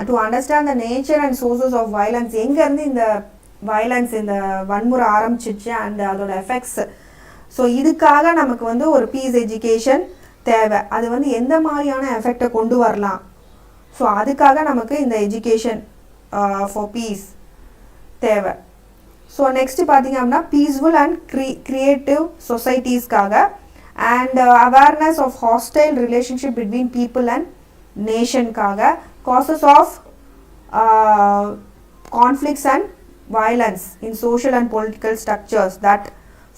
to understand the nature and sources of violence, எங்கேருந்து இந்த வயலன்ஸ், இந்த வன்முறை ஆரம்பிச்சிச்சு அண்ட் அதோட எஃபெக்ட்ஸ். ஸோ இதுக்காக நமக்கு வந்து ஒரு பீஸ் எஜுகேஷன் தேவை. அது வந்து எந்த மாதிரியான எஃபெக்டை கொண்டு வரலாம், ஸோ அதுக்காக நமக்கு இந்த எஜுகேஷன் ஃபார் பீஸ் தேவை. ஸோ நெக்ஸ்ட் பார்த்தீங்க அப்படின்னா பீஸ்ஃபுல் அண்ட் கிரியேட்டிவ் சொசைட்டிஸ்க்காக and awareness of hostile relationship between people and nation kaga, causes of conflicts and violence in social and political structures, that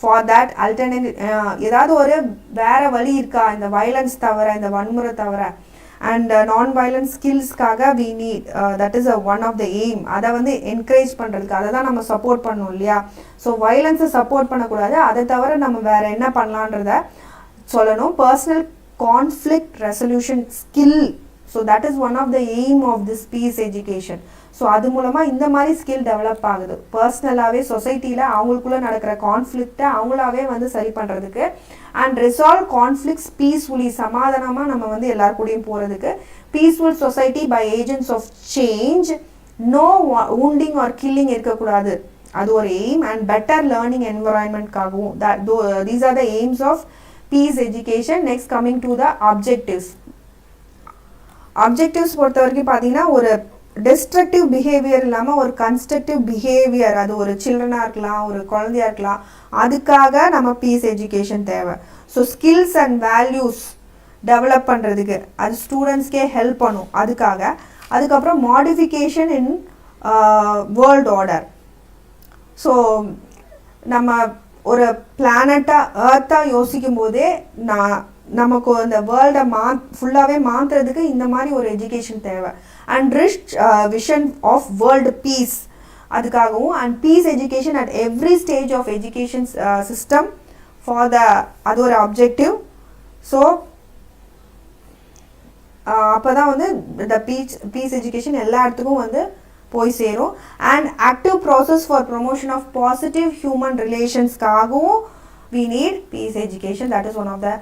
for that alternate ஏதாவது ஒரு வேற வழி இருக்கா இந்த violence தவிர, இந்த வன்முறை தவிர, அண்ட் நான் வயலன்ஸ் ஸ்கில்ஸ்க்காக we need that is one of the aim. அதை வந்து என்கரேஜ் பண்ணுறதுக்கு அதை தான் நம்ம சப்போர்ட் பண்ணணும் இல்லையா. ஸோ வயலன்ஸை சப்போர்ட் பண்ணக்கூடாது, அதை தவிர நம்ம வேறு என்ன பண்ணலான்றத சொல்லணும். Personal conflict resolution skill, so that is one of the aim of this peace education. So அது மூலமாக இந்த மாதிரி ஸ்கில் டெவலப் ஆகுது. பர்சனலாகவே சொசைட்டியில் அவங்களுக்குள்ளே நடக்கிற கான்ஃப்ளிக்டை அவங்களாவே வந்து சரி பண்ணுறதுக்கு அண்ட் ரிசால்வ் கான்ஃப்ளிக்ட்ஸ் பீஸ்ஃபுல்லி, சமாதானமாக நம்ம வந்து எல்லாருக்கூடையும் போகிறதுக்கு. Peaceful society by agents of change, no wounding or killing இருக்கக்கூடாது, அது ஒரு எய்ம். அண்ட் பெட்டர் லேர்னிங் என்வரான்மெண்ட்காகவும் these are the aims of peace education. Next coming to the objectives. Objectives பொறுத்த வரைக்கும் பார்த்தீங்கன்னா ஒரு டிஸ்ட்ரக்டிவ் பிஹேவியர் இல்லாமல் ஒரு கன்ஸ்ட்ரக்டிவ் பிஹேவியர், அது ஒரு சில்ட்ரனாக இருக்கலாம், ஒரு குழந்தையா இருக்கலாம், அதுக்காக நம்ம பீஸ் எஜுகேஷன் தேவை. So skills and values develop பண்ணுறதுக்கு அது ஸ்டூடெண்ட்ஸ்க்கே ஹெல்ப் பண்ணும் அதுக்காக. அதுக்கப்புறம் modification in world order. So நம்ம ஒரு பிளானட்டாக ஏர்த்தாக யோசிக்கும் போதே நமக்கு அந்த வேர்ல்டை ஃபுல்லாகவே மாற்றுறதுக்கு இந்த மாதிரி ஒரு எஜுகேஷன் தேவை. And rich vision of world peace அதுக்காகவும். And peace education at every stage of education system for அது ஒரு அப்ஜெக்டிவ். ஸோ அப்போ தான் வந்து இந்த பீஸ் எஜுகேஷன் எல்லா இடத்துக்கும் வந்து போய் சேரும். And active process for promotion of positive human ரிலேஷன்ஸ்க்காகவும் we need peace education. That is one of the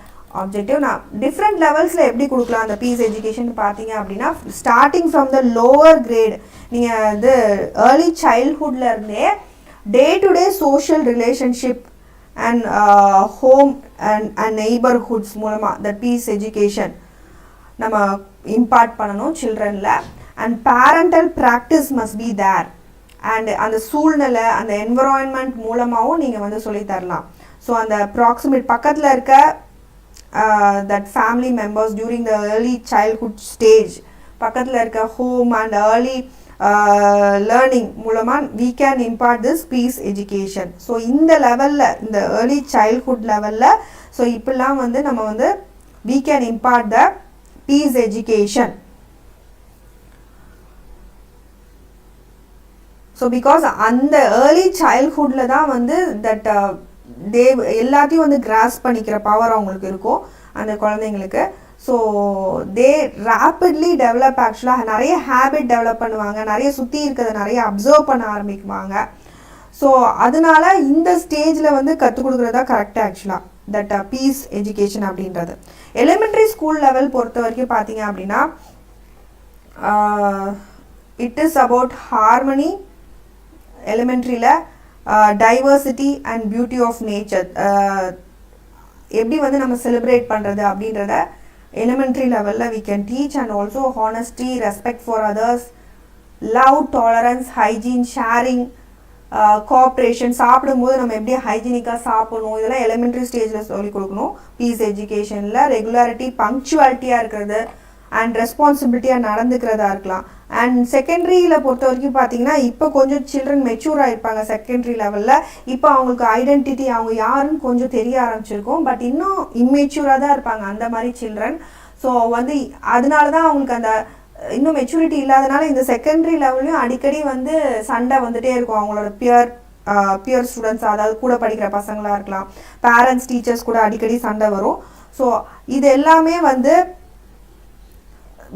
objective. நான் டிஃப்ரெண்ட் லெவல்ஸில் எப்படி கொடுக்கலாம் அந்த பீஸ் எஜுகேஷன் பார்த்தீங்க அப்படின்னா, starting from the lower grade, நீங்கள் வந்து ஏர்லி சைல்ட்ஹுட்டில் இருந்தே day to day social relationship and home and neighbourhoods மூலமாக த பீஸ் எஜுகேஷன் நம்ம இம்பார்ட் பண்ணணும் சில்ட்ரனில். And parental practice must be there. And அந்த சூழ்நிலை அந்த என்விரான்மெண்ட் மூலமாகவும் நீங்கள் வந்து சொல்லித்தரலாம். ஸோ அந்த ப்ராக்சிமேட் பக்கத்தில் இருக்க that family members during the early childhood stage, பக்கத்தில் இருக்க ஹோம் அண்ட் ஏர்லி லேர்னிங் மூலமாக we can impart this peace education. So இந்த லெவலில் இந்த ஏர்லி சைல்ட்ஹுட் லெவலில் ஸோ இப்படிலாம் வந்து நம்ம வந்து we can impart the peace education. So because அந்த ஏர்லி சைல்ட்ஹுட்டில் தான் வந்து தட் எல்லாத்தையும் வந்து கிராஸ் பண்ணிக்கிற பவர் அவங்களுக்கு இருக்கும் அந்த குழந்தைங்களுக்கு. ஸோ தே ரேப்பிட்லி டெவலப், ஆக்சுவலாக நிறைய ஹேபிட் டெவலப் பண்ணுவாங்க, நிறைய சுற்றி இருக்கிறத நிறைய அப்சர்வ் பண்ண ஆரம்பிக்குவாங்க. ஸோ அதனால இந்த ஸ்டேஜில் வந்து கற்றுக் கொடுக்குறதா கரெக்டாக ஆக்சுவலாக தட் பீஸ் எஜுகேஷன் அப்படின்றது. எலிமெண்ட்ரி ஸ்கூல் லெவல் பொறுத்த வரைக்கும் பார்த்தீங்க அப்படின்னா இட் இஸ் அபவுட் ஹார்மனி. எலிமெண்ட்ரியில் diversity and beauty of nature எப்படி வந்து நம்ம செலிப்ரேட் பண்ணுறது அப்படின்றத எலிமெண்ட்ரி லெவலில் we can teach. and also honesty, respect for others, love, tolerance, hygiene, sharing, cooperation. சாப்பிடும்போது நம்ம எப்படி ஹைஜீனிக்காக சாப்பிடணும், இதெல்லாம் எலிமெண்ட்ரி ஸ்டேஜில் சொல்லிக் கொடுக்கணும். பீஸ் எஜுகேஷனில் ரெகுலாரிட்டி, பங்க்சுவாலிட்டியாக இருக்கிறது அண்ட் ரெஸ்பான்சிபிலிட்டியாக நடந்துக்கிறதா இருக்கலாம். அண்ட் செகண்டரியில் பொறுத்த வரைக்கும் பார்த்தீங்கன்னா இப்போ கொஞ்சம் சில்ட்ரன் மெச்சூர் ஆகிருப்பாங்க செகண்டரி லெவலில். இப்போ அவங்களுக்கு ஐடென்டிட்டி அவங்க யாருன்னு கொஞ்சம் தெரிய ஆரம்பிச்சிருக்கும், பட் இன்னும் இம்மெச்சூராக தான் இருப்பாங்க அந்த மாதிரி சில்ட்ரன். ஸோ வந்து அதனால தான் அவங்களுக்கு அந்த இன்னும் மெச்சூரிட்டி இல்லாதனால இந்த செகண்டரி லெவல்லையும் அடிக்கடி வந்து சண்டை வந்துகிட்டே இருக்கும். அவங்களோட பியர் ஸ்டூடெண்ட்ஸ், அதாவது கூட படிக்கிற பசங்களாக இருக்கலாம், பேரண்ட்ஸ் டீச்சர்ஸ் கூட அடிக்கடி சண்டை வரும். ஸோ இது எல்லாமே வந்து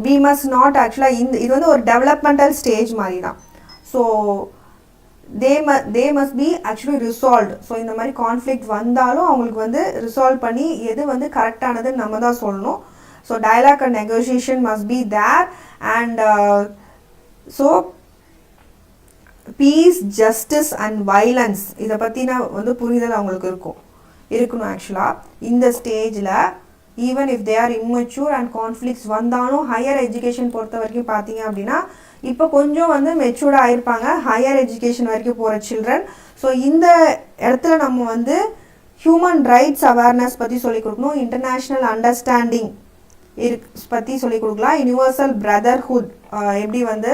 we must not actually இது வந்து ஒரு டெவலப்மெண்டல் ஸ்டேஜ் மாதிரி தான். So they must be actually resolved. So இந்த மாதிரி கான்ஃப்ளிக்ட் வந்தாலும் அவங்களுக்கு வந்து ரிசால்வ் பண்ணி எது வந்து கரெக்டானதுன்னு நம்ம தான் சொல்லணும். So dialogue and negotiation must be there. And so peace, justice and violence இதை பற்றின வந்து புரிதல் அவங்களுக்கு இருக்கணும் ஆக்சுவலாக இந்த ஸ்டேஜில். Even if they are immature and conflicts வந்தாலும் ஹையர் எஜுகேஷன் பொறுத்த வரைக்கும் பார்த்தீங்க அப்படின்னா இப்போ கொஞ்சம் வந்து மெச்சூர்டாக ஆயிருப்பாங்க ஹையர் எஜுகேஷன் வரைக்கும் போகிற சில்ட்ரன். ஸோ இந்த இடத்துல நம்ம வந்து ஹியூமன் ரைட்ஸ் அவேர்னஸ் பற்றி சொல்லிக் கொடுக்கணும், இன்டர்நேஷ்னல் அண்டர்ஸ்டாண்டிங் பற்றி சொல்லிக் கொடுக்கலாம், யூனிவர்சல் பிரதர்ஹுட் எப்படி வந்து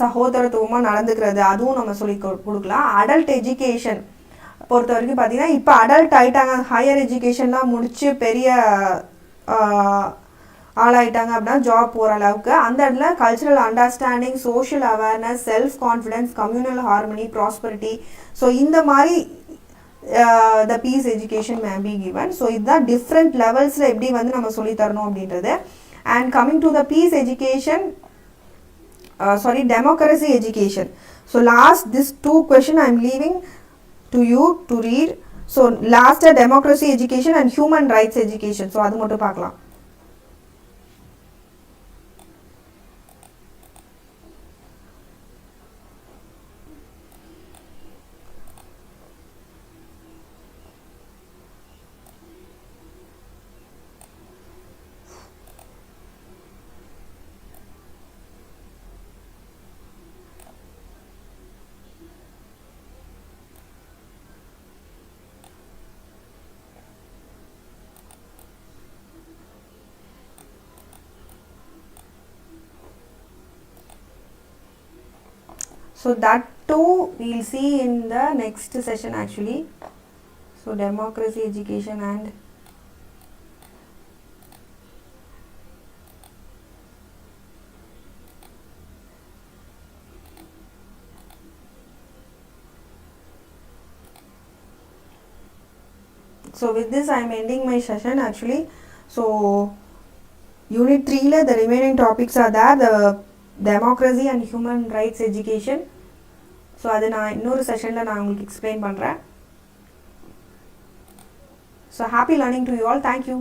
சகோதரத்துவமாக நடந்துக்கிறது அதுவும் நம்ம சொல்லி கொடுக்கலாம். அடல்ட் எஜுகேஷன் பொறுத்த வரைக்கும் பார்த்தீங்கன்னா இப்போ அடல்ட் ஆகிட்டாங்க, ஹையர் எஜுகேஷன்லாம் முடித்து பெரிய ஆளாயிட்டாங்க அப்படின்னா ஜாப் போகிற அளவுக்கு அந்த இடத்துல cultural understanding, social awareness, self confidence, communal harmony, prosperity, so இந்த மாதிரி the peace education may be given. So இதுதான் டிஃப்ரெண்ட் லெவல்ஸில் எப்படி வந்து நம்ம சொல்லித்தரணும் அப்படின்றது. And coming to the peace education, democracy education. So last this 2 question I am leaving to you to read. So last democracy education and human rights education. So அது மட்டும் பார்க்கலாம். So that too we'll see in the next session actually. So democracy education and so with this I am ending my session actually. So unit 3 la the remaining topics are there, the democracy and human rights education. So அது நான் இன்னொரு செஷனில் நான் உங்களுக்கு explain பண்ணுறேன். So happy learning to you all. Thank you.